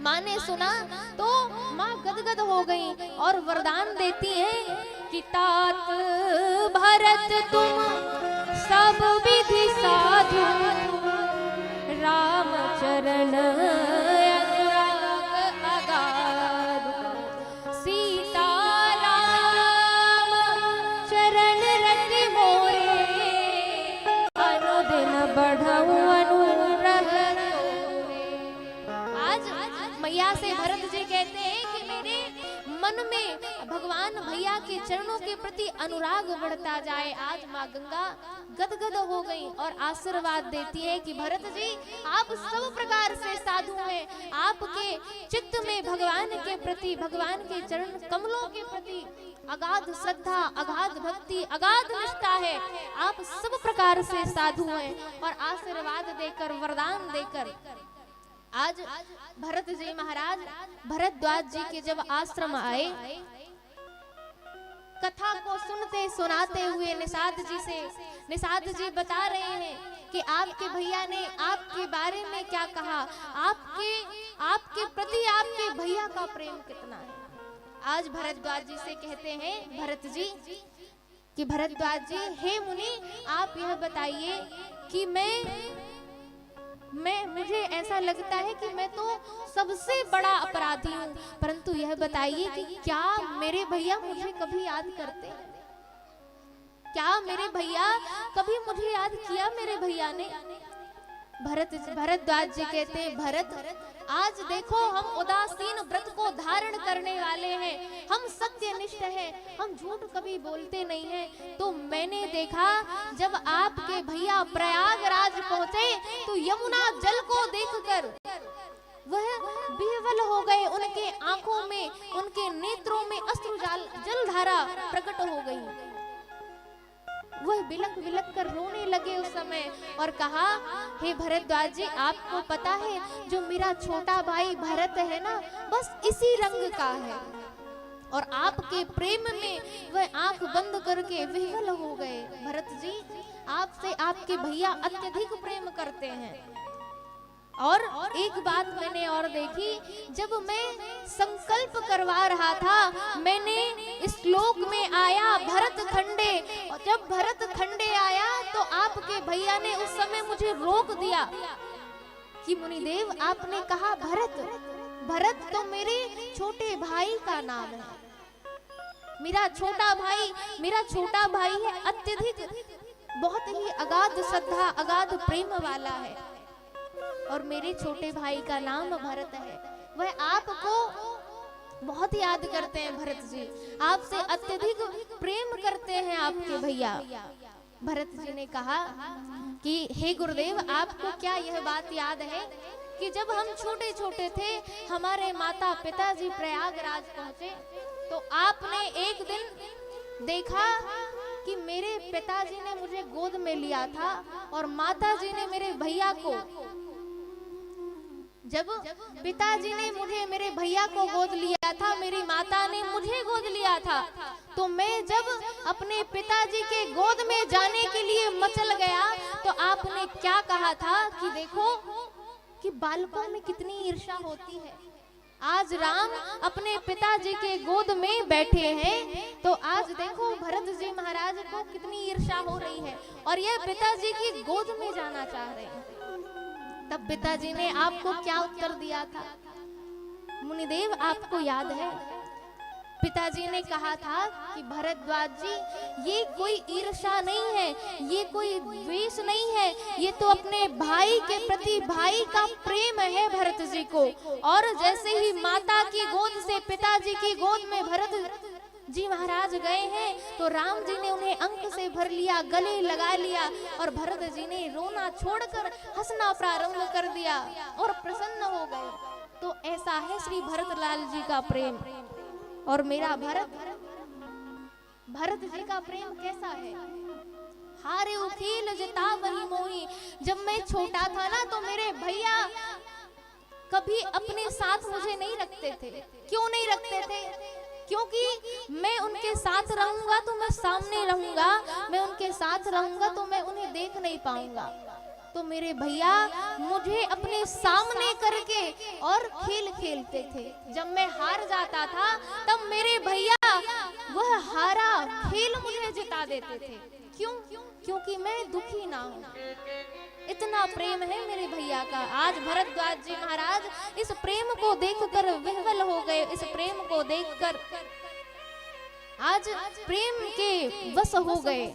माँ ने सुना तो माँ गदगद हो गई और वरदान देती हैं कि तात भरत तुम सब विधि साधु राम चरण अनुराग अगाध सीता राम चरण रति मोरे अनुदिन बढ़ऊ अनुग्रह तोरे। आज मैया से भरत जी कहते हैं कि मेरे मन में भगवान भैया के चरणों के प्रति अनुराग बढ़ता जाए। आज माँ गंगा गदगद हो गई और आशीर्वाद देती है कि भरत जी आप सब प्रकार से साधु हैं, आपके चित्त में भगवान के प्रति भगवान के चरण कमलों के प्रति अगाध श्रद्धा अगाध भक्ति अगाध निष्ठा है, आप सब प्रकार से साधु हैं। और आशीर्वाद देकर वरदान देकर आज भरत जी महाराज भरद्वाज जी के जब आश्रम आए कथा को सुनते सुनाते हुए निषाद जी बता रहे हैं कि आपके भैया ने आपके बारे में क्या कहा, आपके प्रति आपके भैया का प्रेम कितना है। आज भरद्वाज जी से कहते हैं भरत जी कि भरद्वाज जी हे मुनि आप यह बताइए कि मुझे ऐसा लगता है कि मैं तो सबसे बड़ा अपराधी हूँ, परंतु यह बताइए कि क्या मेरे भैया मुझे कभी याद करते हैं? क्या मेरे भैया कभी मुझे याद किया मेरे भैया ने? भरद्वाज जी कहते हैं भरत आज देखो हम उदासीन व्रत को धारण करने वाले हैं, हम सत्यनिष्ठ हैं, हम झूठ कभी बोलते नहीं हैं। तो मैंने देखा जब आपके भैया प्रयागराज पहुंचे तो यमुना जल को देखकर वह विह्वल हो गए, उनके आंखों में उनके नेत्रों में अश्रु जलधारा प्रकट हो गई। वह बिलक बिलक कर रोने लगे उस समय और कहा हे भरद्वाज जी आपको पता है जो मेरा छोटा भाई भरत है ना बस इसी रंग का है, और आपके प्रेम में वह आंख बंद करके विह्वल हो गए। भरत जी आपसे आपके भैया अत्यधिक प्रेम करते हैं। और एक बात मैंने और देखी, जब मैं संकल्प करवा रहा था मैंने लोक में आया भरत खंडे, और जब भरत खंडे आया तो आपके भैया ने उस समय मुझे रोक दिया कि मुनिदेव आपने कहा भरत, भरत तो मेरे छोटे भाई का नाम है। मेरा छोटा भाई है, अत्यधिक बहुत ही अगाध श्रद्धा अगाध प्रेम वाला है, और मेरे छोटे भाई का नाम भरत है। वह आपको बहुत याद करते हैं भरत जी, आपसे अत्यधिक प्रेम करते हैं आपके भैया। भरत जी ने कहा कि हे गुरुदेव, आपको क्या यह बात याद है कि जब हम छोटे छोटे थे, हमारे माता पिताजी प्रयागराज पहुंचे, तो आपने एक दिन देखा कि मेरे पिताजी ने मुझे गोद में लिया था और माताजी ने मेरे भैया को, जब पिताजी ने मुझे मेरे भैया को गोद लिया था, मेरी माता ने मुझे गोद लिया था, तो मैं जब अपने पिताजी के गोद में जाने के लिए मचल गया तो आपने क्या कहा था कि देखो कि बालकों में कितनी ईर्ष्या होती है। आज राम अपने पिताजी के गोद में बैठे हैं, तो आज देखो भरत जी महाराज को कितनी ईर्ष्या हो रही है और यह पिताजी की गोद में जाना चाह रहे हैं। तब पिताजी ने आपको क्या उत्तर दिया था? मुनिदेव, आपको याद है पिताजी ने कहा था कि भरद्वाज जी, ये कोई ईर्ष्या नहीं है, ये कोई द्वेष नहीं है, ये तो अपने भाई के प्रति भाई का प्रेम है भरत जी को। और जैसे ही माता की गोद से पिताजी की गोद में भरत जी महाराज गए हैं, तो राम जी ने उन्हें अंक से भर लिया, गले लगा लिया, और भरत जी ने रोना छोड़कर हंसना प्रारंभ कर दिया और प्रसन्न हो गए। तो ऐसा है श्री भरतलाल जी का प्रेम। और मेरा भरत जी का प्रेम कैसा है? हारे उखील जितावही मोही। जब मैं छोटा था ना, तो मेरे भैया कभी अपने साथ मुझे नहीं रखते थे। क्यों नहीं रखते थे? क्योंकि मैं उनके साथ रहूंगा तो मैं सामने रहूंगा, मैं उनके साथ रहूंगा तो मैं उन्हें देख नहीं पाऊंगा। तो मेरे भैया मुझे अपने सामने करके और खेल खेलते थे। जब मैं हार जाता था तब मेरे भैया वह हारा खेल मुझे जिता देते थे। क्यों? क्योंकि मैं दुखी ना हूं। इतना प्रेम है मेरे भैया का। आज भरद्वाज जी महाराज इस प्रेम को देखकर विह्वल हो गए। इस प्रेम को देखकर आज प्रेम के वश हो गए।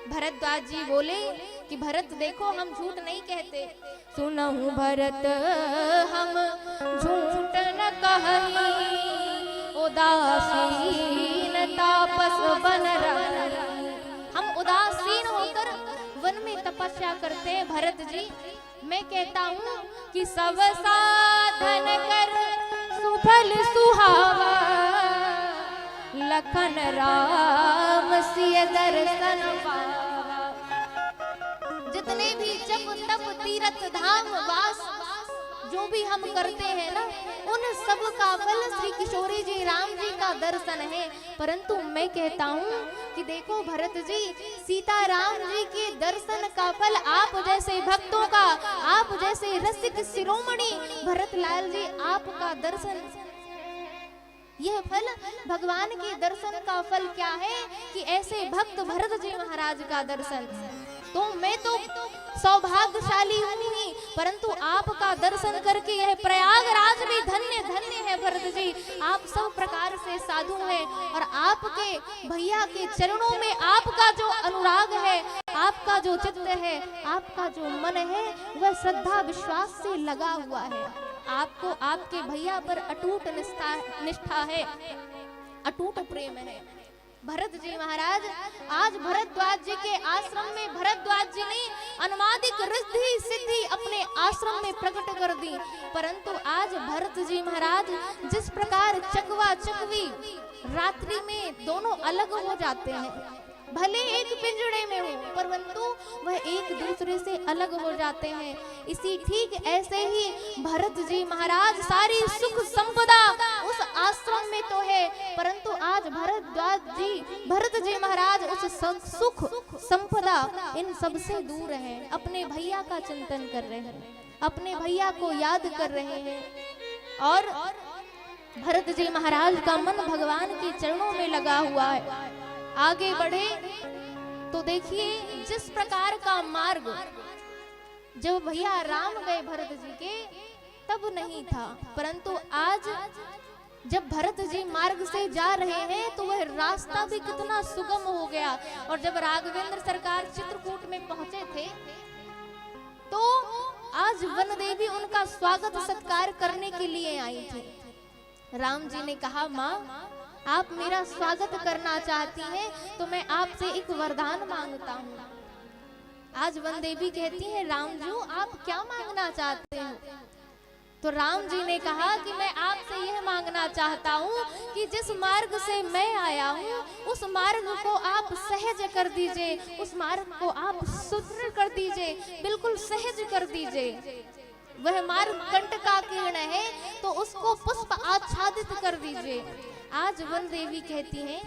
भरद्वाज जी बोले कि भरत देखो, हम झूठ नहीं कहते। सुनहु भरत हम झूठ न कहि, उदासीन तापस बन रही। हम उदासीन होकर वन में तपस्या करते हैं भरत जी। मैं कहता हूँ कि सब साधन कर सुफल सुहावा, लखन राम सिय दर्शन पावा। जितने भी जप तप तीर्थ धाम वास जो भी हम करते हैं ना, उन सब का फल श्री किशोरी जी राम जी का दर्शन है। परंतु मैं कहता हूँ कि देखो भरत जी, सीता राम जी के दर्शन का फल आप जैसे भक्तों का, आप जैसे रसिक शिरोमणि भरतलाल जी आपका दर्शन, यह फल भगवान के दर्शन का फल क्या है कि ऐसे भक्त भरत जी महाराज का दर्शन। तो मैं तो सौभाग्यशाली हूँ ही, परंतु आपका दर्शन करके यह प्रयागराज भी धन्य धन्य है भरत जी। आप सब प्रकार से साधु हैं और आपके भैया के चरणों में आपका जो अनुराग है, आपका जो चित्त है, आपका जो मन है, वह श्रद्धा विश्वास से लगा हुआ है। आपको आपके भैया पर अटूट निष्ठा है, अटूट प्रेम है। भरत जी महाराज आज भरद्वाज जी के आश्रम में भरद्वाज जी ने अनुमादिक रिद्धि सिद्धि अपने आश्रम में प्रकट कर दी। परंतु आज भरत जी महाराज जिस प्रकार चकवा चकवी रात्रि में दोनों अलग हो जाते हैं, भले एक पिंजड़े में हो परंतु वह एक दूसरे से अलग हो जाते हैं, इसी ठीक ऐसे ही भरत जी महाराज सारी सुख संपदा उस आश्रम में तो है, परंतु आज भरत जी महाराज उस सुख संपदा इन सब से दूर हैं। अपने भैया का चिंतन कर रहे हैं, अपने भैया को याद कर रहे हैं। और भरत जी महाराज का मन भगवान के चरणों में लगा हुआ है। आगे बढ़े तो देखिए जिस प्रकार का मार्ग जब भैया राम गए भरत जी के तब नहीं था, परंतु आज जब भरत जी मार्ग से जा रहे हैं तो वह रास्ता भी कितना सुगम हो गया। और जब राघवेंद्र सरकार चित्रकूट में पहुंचे थे तो आज वन देवी उनका स्वागत सत्कार करने के लिए आई थी। राम जी ने कहा, माँ आप मेरा स्वागत करना चाहती हैं तो मैं आपसे एक वरदान मांगता हूँ। आज वन देवी कहती है, राम जी आप क्या मांगना चाहते हो? तो राम जी ने कहा कि मैं आपसे यह मांगना चाहता हूँ कि जिस मार्ग से मैं आया हूँ उस मार्ग को आप सहज कर दीजिए, उस मार्ग को आप सुदृढ़ कर दीजिए, बिल्कुल सहज कर दीजिए। वह मार्ग कंटकाकीर्ण है तो उसको पुष्प आच्छादित कर दीजिए। आज वन देवी कहती हैं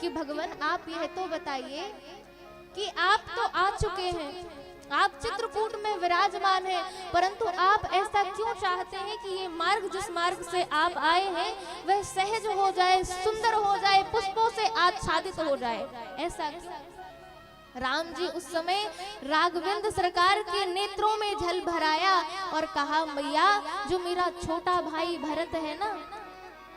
कि भगवान आप यह तो बताइए कि आप तो आ चुके हैं, आप चित्रकूट में विराजमान हैं, परंतु आप ऐसा क्यों चाहते हैं कि ये मार्ग जिस मार्ग से आप आए हैं वह सहज हो जाए, सुंदर हो जाए, पुष्पों से आच्छादित हो जाए, ऐसा क्यों? राम जी उस समय राघवेंद्र सरकार के नेत्रों में जल भराया और कहा, मैया जो मेरा छोटा भाई भरत है ना,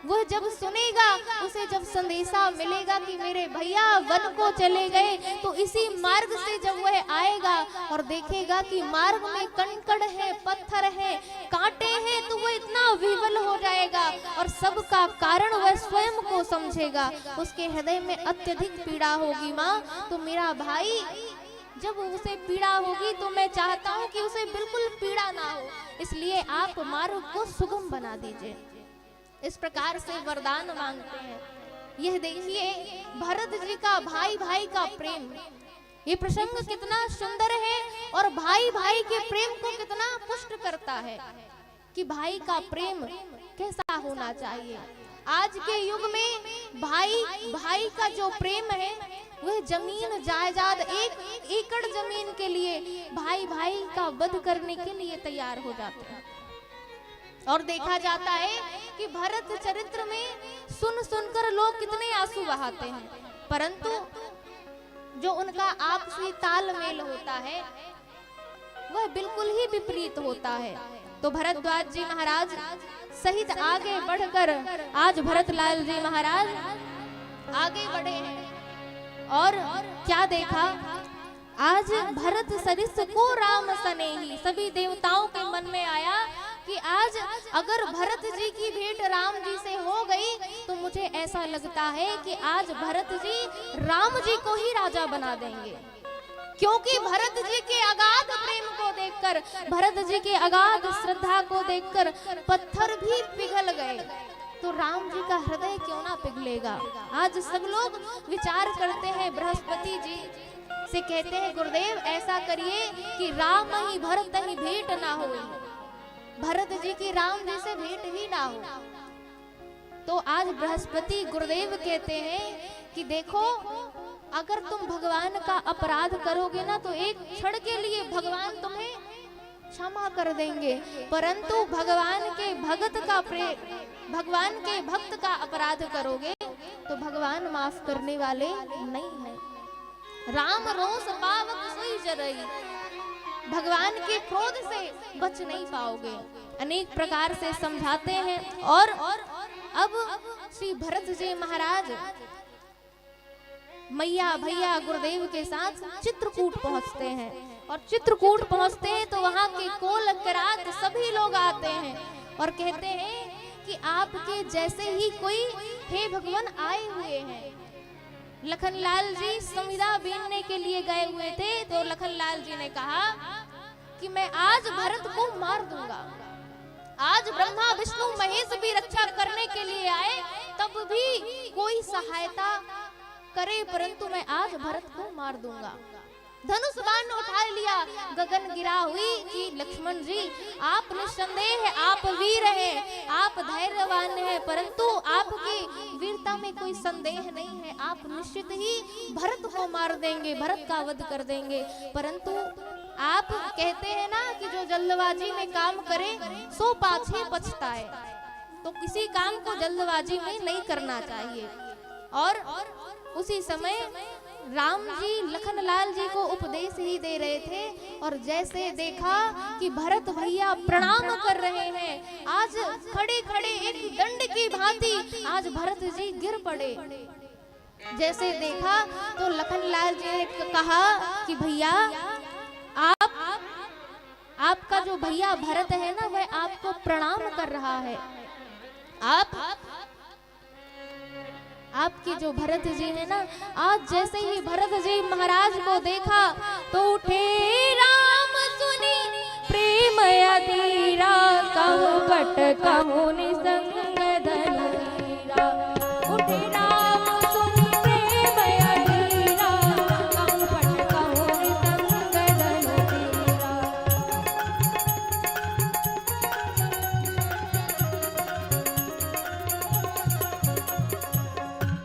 वह जब सुनेगा, उसे जब संदेशा मिलेगा कि मेरे भैया वन को चले गए, तो इसी मार्ग से जब वह आएगा और देखेगा कि मार्ग में कंकड़ है, पत्थर है, कांटे हैं, तो वह इतना विवल हो जाएगा और सबका कारण वह स्वयं को समझेगा। उसके हृदय में अत्यधिक पीड़ा होगी। माँ तो मेरा भाई जब उसे पीड़ा होगी तो मैं चाहता हूँ कि उसे बिल्कुल पीड़ा ना हो, इसलिए आप मार्ग को सुगम बना दीजिए। इस प्रकार से वरदान मांगते हैं। यह देखिए भरत जी का भाई भाई का प्रेम, ये प्रसंग कितना सुंदर है और भाई भाई के प्रेम को कितना पुष्ट करता है कि भाई का प्रेम कैसा होना चाहिए। आज के युग में भाई भाई का जो प्रेम है वह जमीन जायदाद, एक एकड़ जमीन के लिए भाई भाई का वध करने के लिए तैयार हो जाते हैं। और देखा जाता है कि भरत चरित्र में सुन सुनकर लोग कितने आंसू बहाते हैं, परंतु जो उनका आपसी तालमेल होता है वह बिल्कुल ही विपरीत होता है। तो भरद्वाज जी महाराज सहित आगे बढ़कर आज भरतलाल जी महाराज आगे बढ़े हैं और क्या देखा, आज भरत सरिस को राम सनेही। सभी देवताओं के मन में आया कि आज अगर भरत जी की भेंट राम जी से हो गई तो मुझे ऐसा लगता है कि आज भरत जी राम जी को ही राजा बना देंगे, क्योंकि भरत जी के अगाध प्रेम को देखकर, भरत जी के अगाध श्रद्धा को देखकर पत्थर भी पिघल गए, तो राम जी का हृदय क्यों ना पिघलेगा। आज सब लोग विचार करते हैं, बृहस्पति जी से कहते हैं, गुरुदेव ऐसा करिए कि राम ही भरत ही भेंट ना हो, भरत जी की राम जी से भेंट ही ना हो। तो आज बृहस्पति गुरुदेव कहते हैं कि देखो अगर तुम भगवान का अपराध करोगे ना तो एक क्षण के लिए भगवान तुम्हें क्षमा कर देंगे, परंतु भगवान के भगत का प्रेम, भगवान के भक्त का अपराध करोगे तो भगवान माफ करने वाले नहीं है। राम रोष पावक सोई जरई, भगवान के क्रोध से बच नहीं पाओगे। अनेक प्रकार से समझाते हैं और अब श्री भरत जी महाराज मैया भैया गुरुदेव के साथ चित्रकूट पहुंचते हैं और चित्रकूट पहुंचते हैं तो वहां के कोल किरात सभी लोग आते हैं और कहते हैं कि आपके जैसे ही कोई हे भगवान आए हुए हैं। लखनलाल जी संविदा बीनने के लिए गए हुए थे तो लखनलाल जी ने कहा कि मैं आज भरत को मार दूंगा। आज ब्रह्मा विष्णु महेश भी रक्षा करने के लिए आए तब भी कोई सहायता करे, परंतु मैं आज भरत को मार दूंगा। धनुष बाण उठा लिया, गगन गिरा हुई कि लक्ष्मण जी आप निस्संदेह आप वीर हैं, आप धैर्यवान हैं, परंतु आपकी वीरता में कोई संदेह नहीं है, आप निश्चित ही भरत को मार देंगे, भरत का वध कर देंगे। परंतु आप कहते हैं ना कि जो जल्दबाजी में काम करे सो पाछे पछताए, तो किसी काम को जल्दबाजी में नहीं करना चाहिए। और उसी समय राम जी लखनलाल जी को उपदेश ही दे रहे थे और जैसे देखा कि भरत भैया प्रणाम कर रहे हैं, आज खड़े खड़े एक दंड की भांति आज भरत जी गिर पड़े। जैसे देखा तो लखनलाल जी ने कहा कि भैया आपका जो भैया भरत है ना, वह आपको प्रणाम कर रहा है। आपके जो भरत जी है ना, आज जैसे ही भरत जी महाराज को देखा तो उठे राम सुनी प्रेम अधीरा, कहूँ पट कहूँ निसंग धन धीरा। उठे राम सुनी प्रेम अधीरा, कहूँ पट कहूँ निसंग धन धीरा।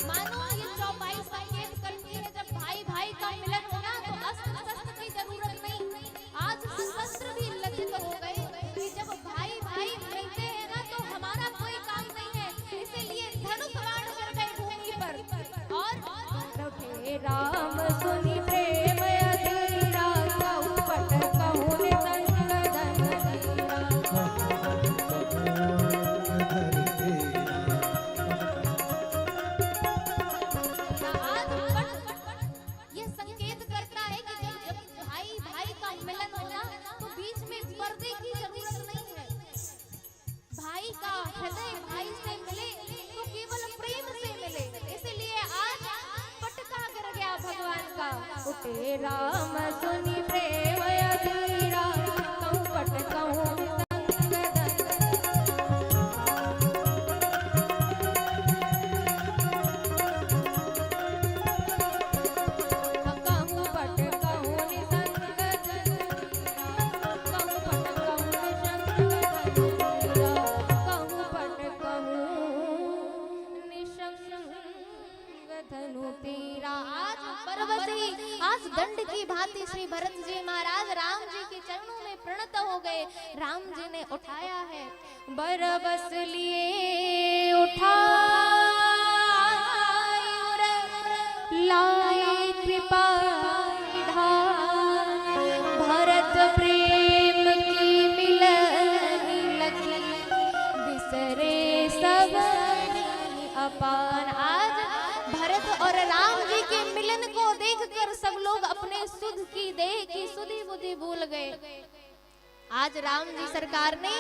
मानो ये चौपाई संकेत करती है, जब भाई भाई का मिलन होना तो अस्त्र शस्त्र की जरूरत नहीं। आज शस्त्र भी लज्जित हो गए कि जब भाई भाई मिलते हैं ना तो हमारा कोई काम नहीं है, इसीलिए धनुष बाण कर गए भूमि पर। और उठे राम सुनी प्रेम अधीरा, कहूँ पट कहूँ निसंग धन धीरा। ये संकेत करता है कि जब भाई भाई का मिलन होना तो बीच में पर्दे की जरूरत नहीं है। भाई का हृदय भाई से मिले तो केवल प्रेम से मिले, इसलिए आज पटका गिर गया भगवान का। उठे राम सुनी प्रेम अधीरा, कहूँ पट कहूँ निसंग धन। कहूँ पट कहूँ निसंग धन धीरा, कहूँ पट कहूँ निसंग धन धीरा, कहूँ पट कहूँ निसंग धनु तेरा। आज बरबस ही आज दंड की भांति श्री भरत जी महाराज राम जी के चरणों में प्रणत हो गए। राम जी ने उठाया है, बरबस लिए उठाए लाए कृपा ढाल, भरत प्रेम की मिलनी लगी, बिसरे सब अपान। आज भरत और राम जी के मिलन को देखकर सब लोग अपने सुध की देह की सुधि बुद्धि भूल गए। आज राम जी सरकार ने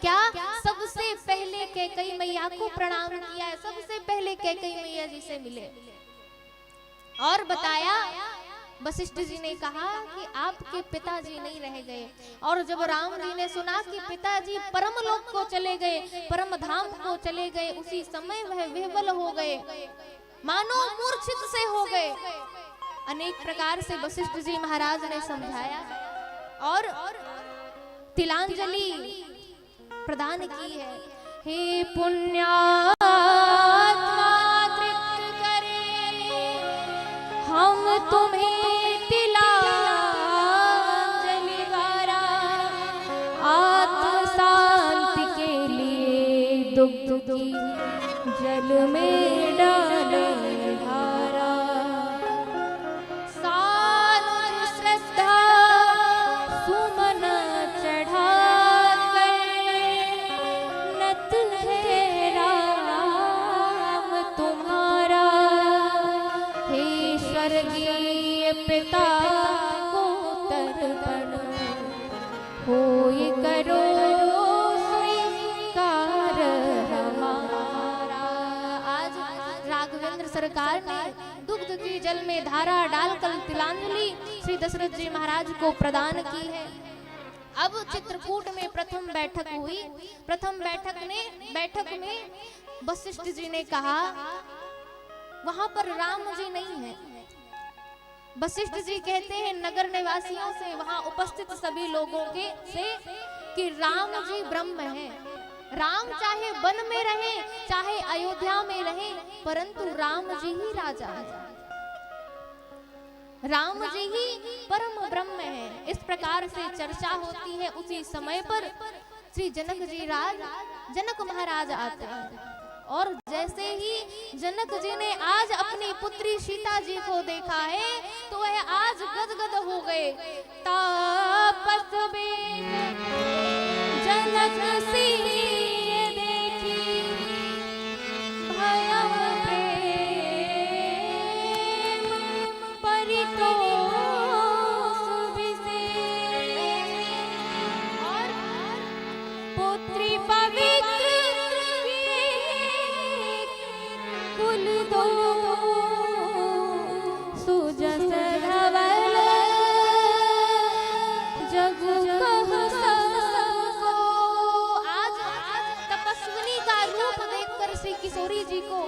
क्या सबसे पहले कैकेयी मैया को प्रणाम किया है, सबसे पहले कैकेयी मैया जी से मिले और बताया। वशिष्ठ जी ने कहा कि आपके पिताजी नहीं रह गए, और जब राम जी ने सुना कि पिताजी परम लोक को चले गए, परम धाम को चले गए, उसी समय वह विह्वल हो गए, मानो मूर्छित से हो गए। अनेक प्रकार से वशिष्ठ जी महाराज ने समझाया और तिलांजलि प्रदान की है। हे पुण्यात्मा तृप्त करे हम तुम्हें तिलांजलि द्वारा, आत्म शांति के लिए दुग्ध की जल में डाले धारा, सानुज श्रद्धा सुमन चढ़ा कर नत है राम तुम्हारा। हे स्वर्गीय पिता को तर्पण होय करो स्वीकार हमारा। आज राघवेंद्र सरकार ने दुग्ध की जल में धारा डालकर तिलांजलि श्री दशरथ जी महाराज को प्रदान की है। अब चित्रकूट में प्रथम बैठक हुई। प्रथम बैठक में वशिष्ठ जी ने कहा वहां पर राम जी नहीं है। वशिष्ठ जी कहते हैं नगर निवासियों से, वहां उपस्थित सभी लोगों के से कि राम जी ब्रह्म है। राम चाहे वन में रहे चाहे अयोध्या में रहे, परंतु राम जी ही राजा है, राम जी ही परम ब्रह्म है। इस प्रकार से चर्चा होती है। उसी समय पर श्री जनक जी राज जनक महाराज आते हैं और जैसे ही जनक जी ने आज अपनी पुत्री सीता जी को देखा है तो वह आज गदगद हो गए। तापस बेन जनक सिंह देखी भयम प्रेम परितोष विशेष और पुत्री पवित्र कुल दो सुजस धवल जग कह सबको। आज तपस्विनी का रूप देखकर श्री किशोरी जी को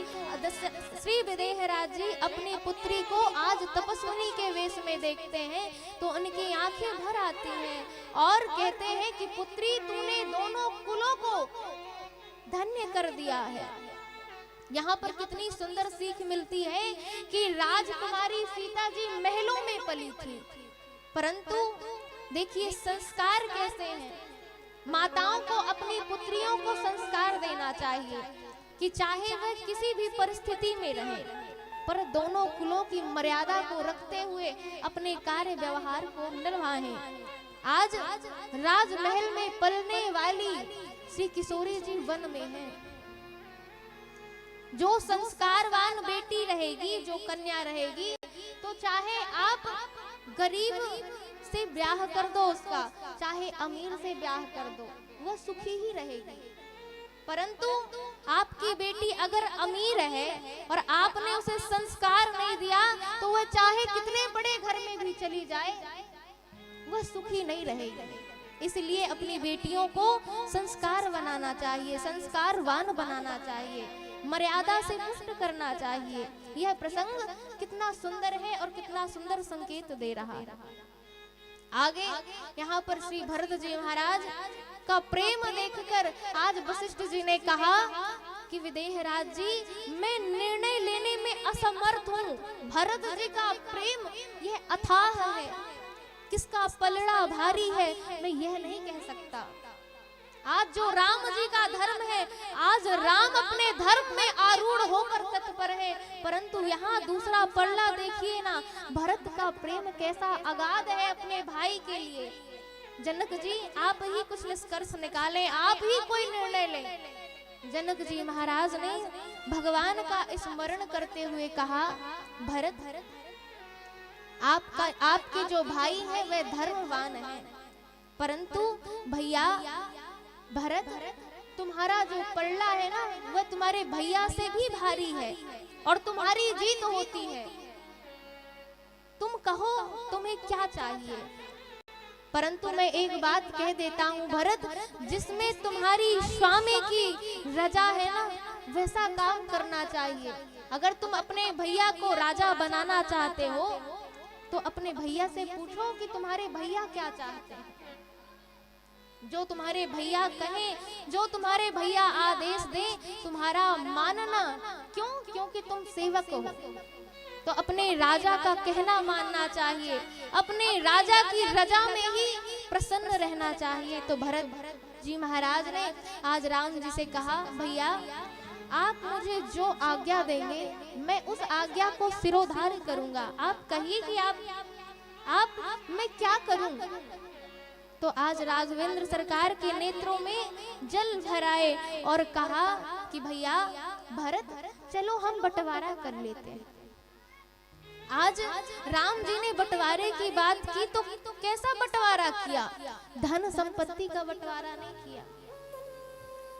श्री विदेहराज जी अपनी पुत्री को आज तपस्विनी के वेश में देखते हैं तो उनकी आंखें भर आती हैं और कहते हैं कि पुत्री तूने दोनों कुलों को धन्य कर दिया है। यहाँ पर कितनी सुंदर सीख मिलती है कि राजकुमारी सीता जी महलों में पली थी, परंतु देखिए संस्कार कैसे हैं। माताओं को अपनी पुत्रियों को संस्कार देना चाहिए कि चाहे वह किसी भी परिस्थिति में रहे पर दोनों कुलों की मर्यादा को रखते हुए अपने कार्य व्यवहार को निभाएं। आज राजमहल में पलने वाली श्री किशोरी जी वन में है। जो संस्कारवान बेटी रहेगी, जो कन्या रहेगी, तो चाहे आप गरीब से ब्याह कर दो उसका, चाहे अमीर से ब्याह कर दो, वह सुखी ही रहेगी। परंतु आपकी बेटी अगर अमीर है और आपने उसे संस्कार नहीं दिया तो वह चाहे कितने बड़े घर में भी चली जाए वह सुखी नहीं रहेगी। इसलिए अपनी बेटियों को संस्कार बनाना चाहिए, संस्कारवान बनाना चाहिए, मर्यादा से पुष्ट करना चाहिए। यह प्रसंग कितना सुंदर है और कितना सुंदर संकेत दे रहा है। आगे यहाँ पर श्री भरत जी महाराज का प्रेम देखकर आज वशिष्ठ जी ने कहा कि विदेहराज जी मैं निर्णय लेने में असमर्थ हूँ। भरत जी का प्रेम यह अथाह है, किसका पलड़ा भारी है मैं यह नहीं कह सकता। आज जो राम जी का धर्म है, आज राम अपने धर्म में आरूढ़ होकर तत्पर है, परंतु यहाँ दूसरा पलड़ा देखिए ना, भरत का प्रेम कैसा अगाध है अपने भाई के लिए। जनक जी आप ही कुछ निष्कर्ष निकालें, आप ही कोई निर्णय लें। जनक जी महाराज ने भगवान का स्मरण करते हुए कहा, भरत आपके जो भाई है वह धर्मवान है, परंतु भैया भरत तुम्हारा जो पलड़ा है ना वह तुम्हारे भैया से भी भारी है और तुम्हारी जीत होती है। तुम कहो तुम्हें क्या चाहिए। परंतु मैं एक बात कह देता हूँ भरत, जिसमें तुम्हारी स्वामी की रजा है ना वैसा काम करना चाहिए। अगर तुम अपने भैया को राजा बनाना चाहते हो तो अपने भैया से पूछो कि तुम्हारे भैया क्या चाहते हैं। जो तुम्हारे भैया कहें, जो तुम्हारे भैया आदेश दें, तुम्हारा मानना। क्यों? क्योंकि तुम सेवक हो, तो अपने राजा का कहना मानना चाहिए, अपने राजा की रजा में ही प्रसन्न रहना चाहिए। तो भरत जी महाराज ने आज राम जी से कहा, भैया आप मुझे जो आज्ञा देंगे मैं उस आज्ञा को सिरोधार्य करूंगा। आप कहिए कि आप मैं क्या करूं। तो आज राघवेंद्र सरकार के नेत्रों में जल भर आए और कहा कि भैया भरत चलो हम बंटवारा कर लेते हैं। आज राम जी ने बंटवारे की बात की तो कैसा बंटवारा किया? धन संपत्ति का बंटवारा नहीं किया।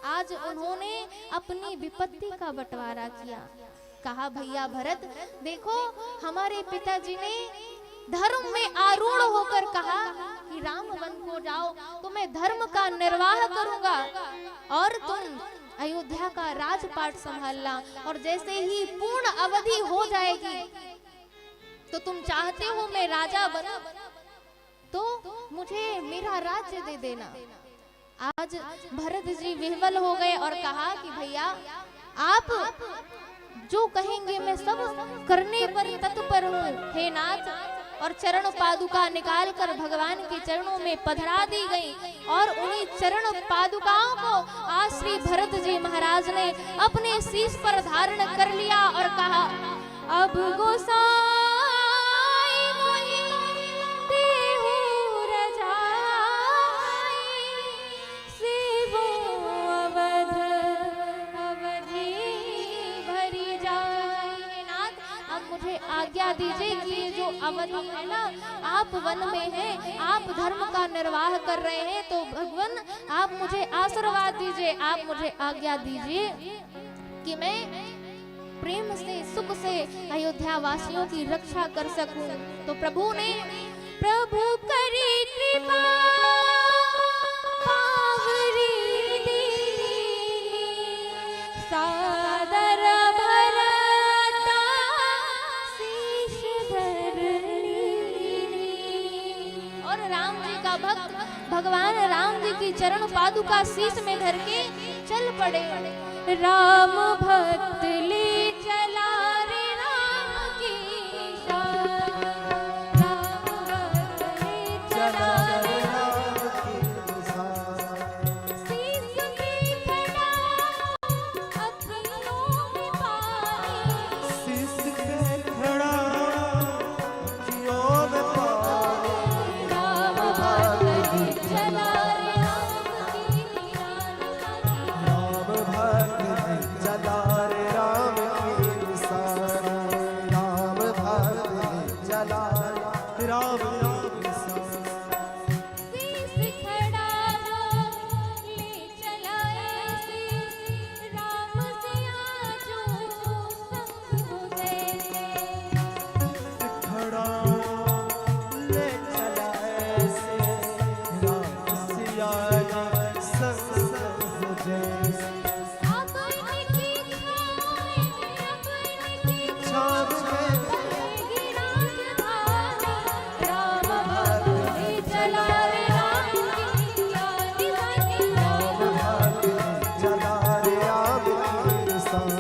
आज उन्होंने अपनी विपत्ति का बंटवारा किया। कहा भैया भरत देखो, हमारे पिताजी ने धर्म में आरूढ़ होकर कहा कि राम वन को जाओ तो मैं धर्म का निर्वाह करूंगा और तुम अयोध्या का राजपाट संभालना, और जैसे ही पूर्ण अवधि हो जाएगी तो तुम चाहते हो मैं राजा बनूं तो मुझे मेरा राज्य दे देना। आज भरत जी विह्वल हो गए और कहा कि भैया आप जो कहेंगे मैं सब करने पर तत्पर हूँ। हे नाथ और चरण पादुका निकालकर भगवान के चरणों में पधरा दी गई और उन्हीं चरण पादुकाओं को आज श्री भरत जी महाराज ने अपने शीश पर धारण कर लिया और कहा, अब गोसाई मोहि देहु रजाई, सेवो अवध अवधि भरी जाए। हे नाथ, अब मुझे आज्ञा दीजिए कि ये जो अवधि है ना, आप वन में हैं, आप धर्म का निर्वाह कर रहे हैं, तो भगवान आप मुझे आशीर्वाद दीजिए, आप मुझे आज्ञा दीजिए कि मैं प्रेम से सुख से अयोध्या वासियों की रक्षा कर सकूं। तो प्रभु करी कृपा पावरी दीनी, सादर भरता शीश धरनी। और राम जी का भक्त भगवान राम जी की चरण पादुका शीश में धर के चल पड़े। राम भक्त ले चला रे राम की शान, राम भक्त ले चला रे राम की शान। शीश में खड़ा अखियों में पानी,
शीश पे खड़ा अखियों में पानी।
राम भक्त ले चला रे राम की शान,
राम भक्त चला रे राम की निशान, राम भक्त चला रे राम की निशान।
शीश खड़ा ले चला ऐसे, राम सिया जो संग हो गए।
खड़ा ले चला ऐसे, राम सिया का संग हो जाए।
अब इनकी छाव में बहेगी राजधानी, राम भक्त ले चला रे राम की राजधानी।
राम भक्त चला रे राम की निशान।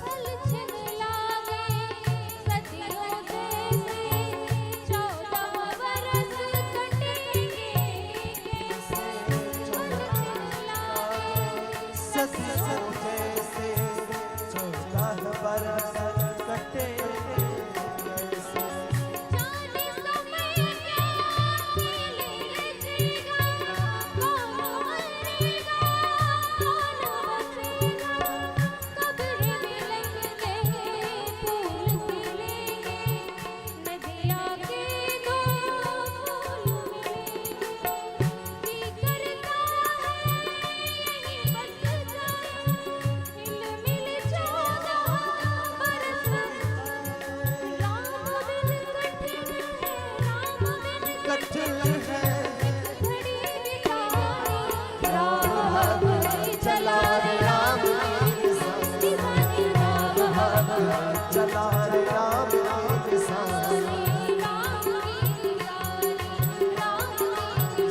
पलछिन लागे सदियों जैसे, 14 बरस कटेंगे कैसे। पलछिन लागे
सदियों जैसे 14 बरस कटे कैसे।
जाने समय क्या मिलेगा, कौन मरेगा कौन बचेगा। कब्र मिलेंगे फूल खिलेंगे, नदिया के दो फूल मिलेंगे। जी करता है यही बस जाए, मिल मिल 14 बरस। राम बिन कठिन है, राम बिन
कठिन है
घड़ी बितानी। राम भक्त चला रे राम की दीवानी, राम भक्त
चला रे राम की निशान।
राम की दीवानी, राम की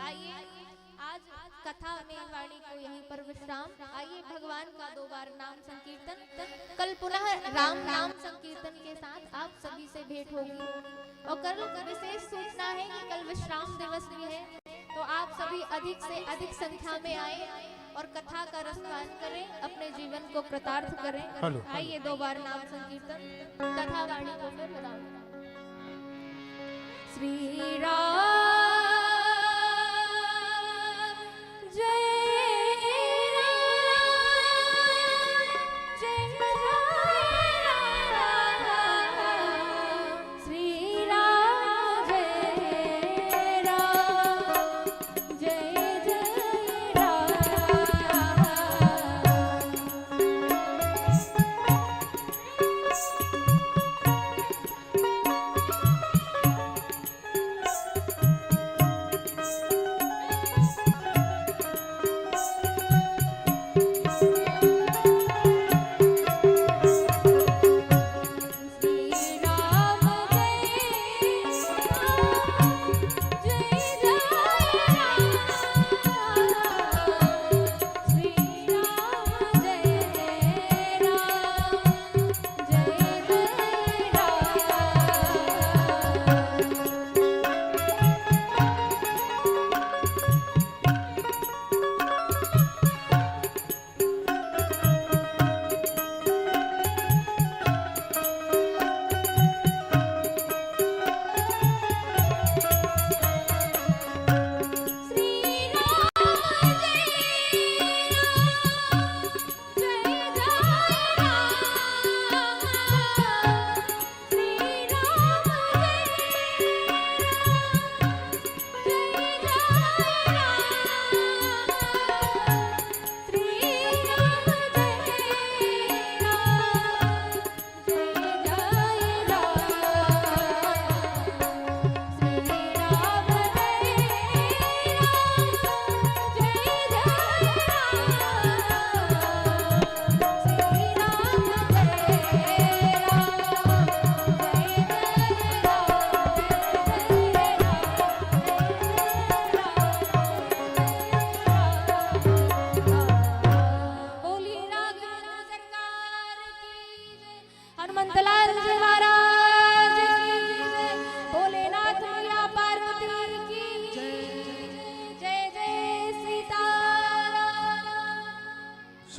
आइए आज कथा में वाणी को यहीं पर विश्राम। आइए भगवान का 2 बार नाम संकीर्तन। कल पुनः राम नाम संकीर्तन के साथ आप सभी से भेंट होगी। और कल विशेष सूचना है कि कल विश्राम दिवस भी है, तो आप सभी अधिक से अधिक संख्या में आए और कथा का रसपान करें, अपने जीवन को कृतार्थ करें।
हेलो।
आइए 2 बार नाम संकीर्तन तथा वाणी को फिर विराम। श्री राम जय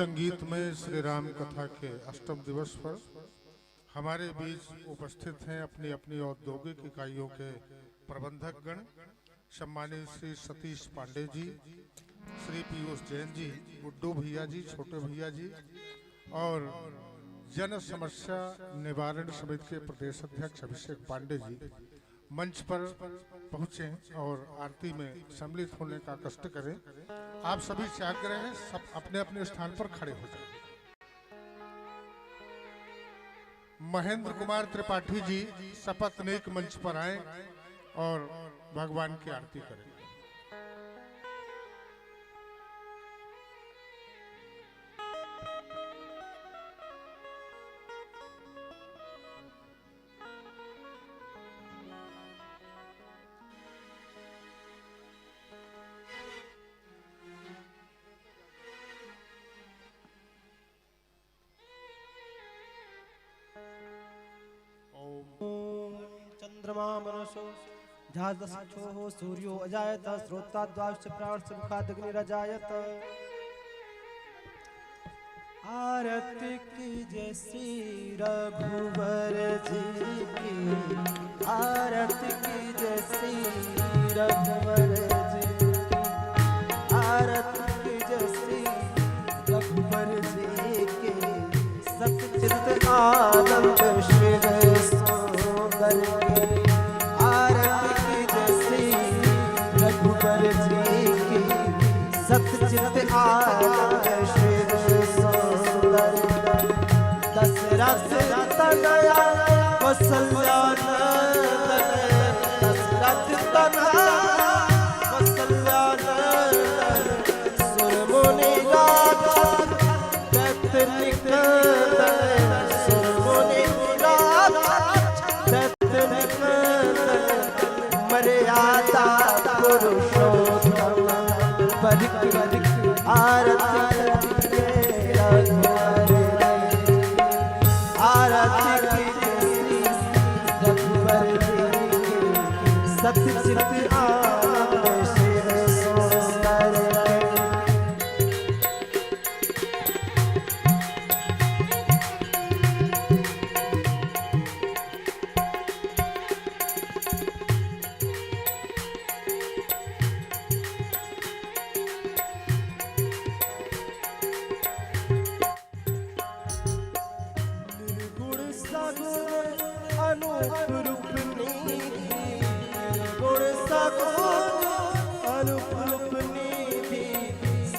संगीत में श्री राम कथा के अष्टम दिवस पर हमारे बीच उपस्थित हैं अपनी अपनी औद्योगिक इकाइयों के प्रबंधक गण, सम्मानित श्री सतीश पांडे जी, श्री पीयूष जैन जी, गुड्डू भैया जी, छोटे भैया जी और जन समस्या निवारण समिति के प्रदेश अध्यक्ष अभिषेक पांडे जी मंच पर पहुंचे और आरती में सम्मिलित होने का कष्ट करें। आप सभी से आग्रह है, सब अपने अपने स्थान पर खड़े हो जाएं। महेंद्र कुमार त्रिपाठी जी सपत्नीक मंच पर आए और भगवान की आरती करें।
चंद्रमा मनसो झादसो सूर्यो अजायत स्रोताद्वाश्च प्राणस्य मुखादग्निरजायत। आरती कीजिए श्री रघुवर जी की, आरती कीजिए श्री रघुवर जी की, आरती कीजिए श्री रघुवर जी की। सच्चित आनंद शिव सुंदर की, आरती कीजिए श्री रघुवर जी की। सच्चित आनंद शिव सुंदर दशरथ तनया कौशल्या नंदन, दशरथ तनया कौशल्या नंदन। सुर मुनि राजा दैत्य निकंदन, सुर मुनि राजा दैत्य निकंदन। मर्यादा पुरुषोत्तम बरिक बरिक आरती कीजिए रघुवर जी, आरती कीजिए श्री रघुवर जी की। सच्चित आनंद शिव सुंदर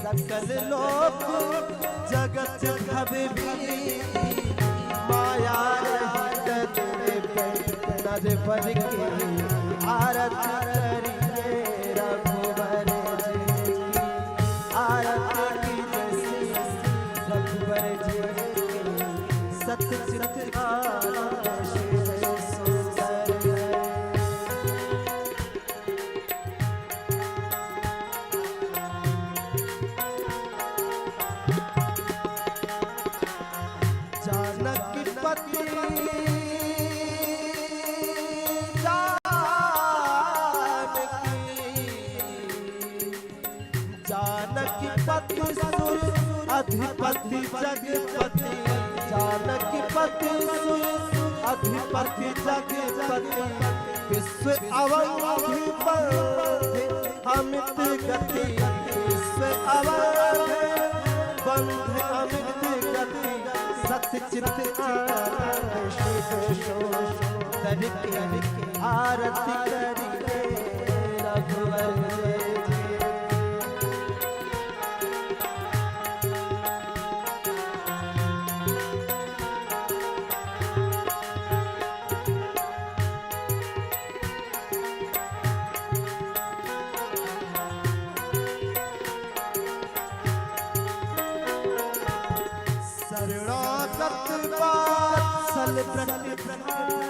सकल लोक जगत भवि माया रहित नर पर के। आरती करिए रघुवर जी की, आरती कीजिए श्री रघुवर जी की। सच्चित आनंद शिव सुंदर जानकी पति जानकी पति सुर अधिपति जगपति। जानकी पति सुर अधिपति जगपति। विश्व अवधि अमित गति, विश्व अवधि बंध अमित गति। सच्चित आनंद शिव सुंदर की, आरती करिए रघुवर जी की। शरणागत वात्सल प्रतिप्रहारी,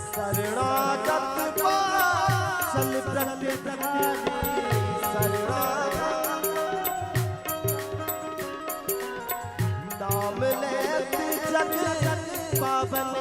शरणागत वात्सल प्रतिप्रहारी। शरणागत नाम लेते जग पावन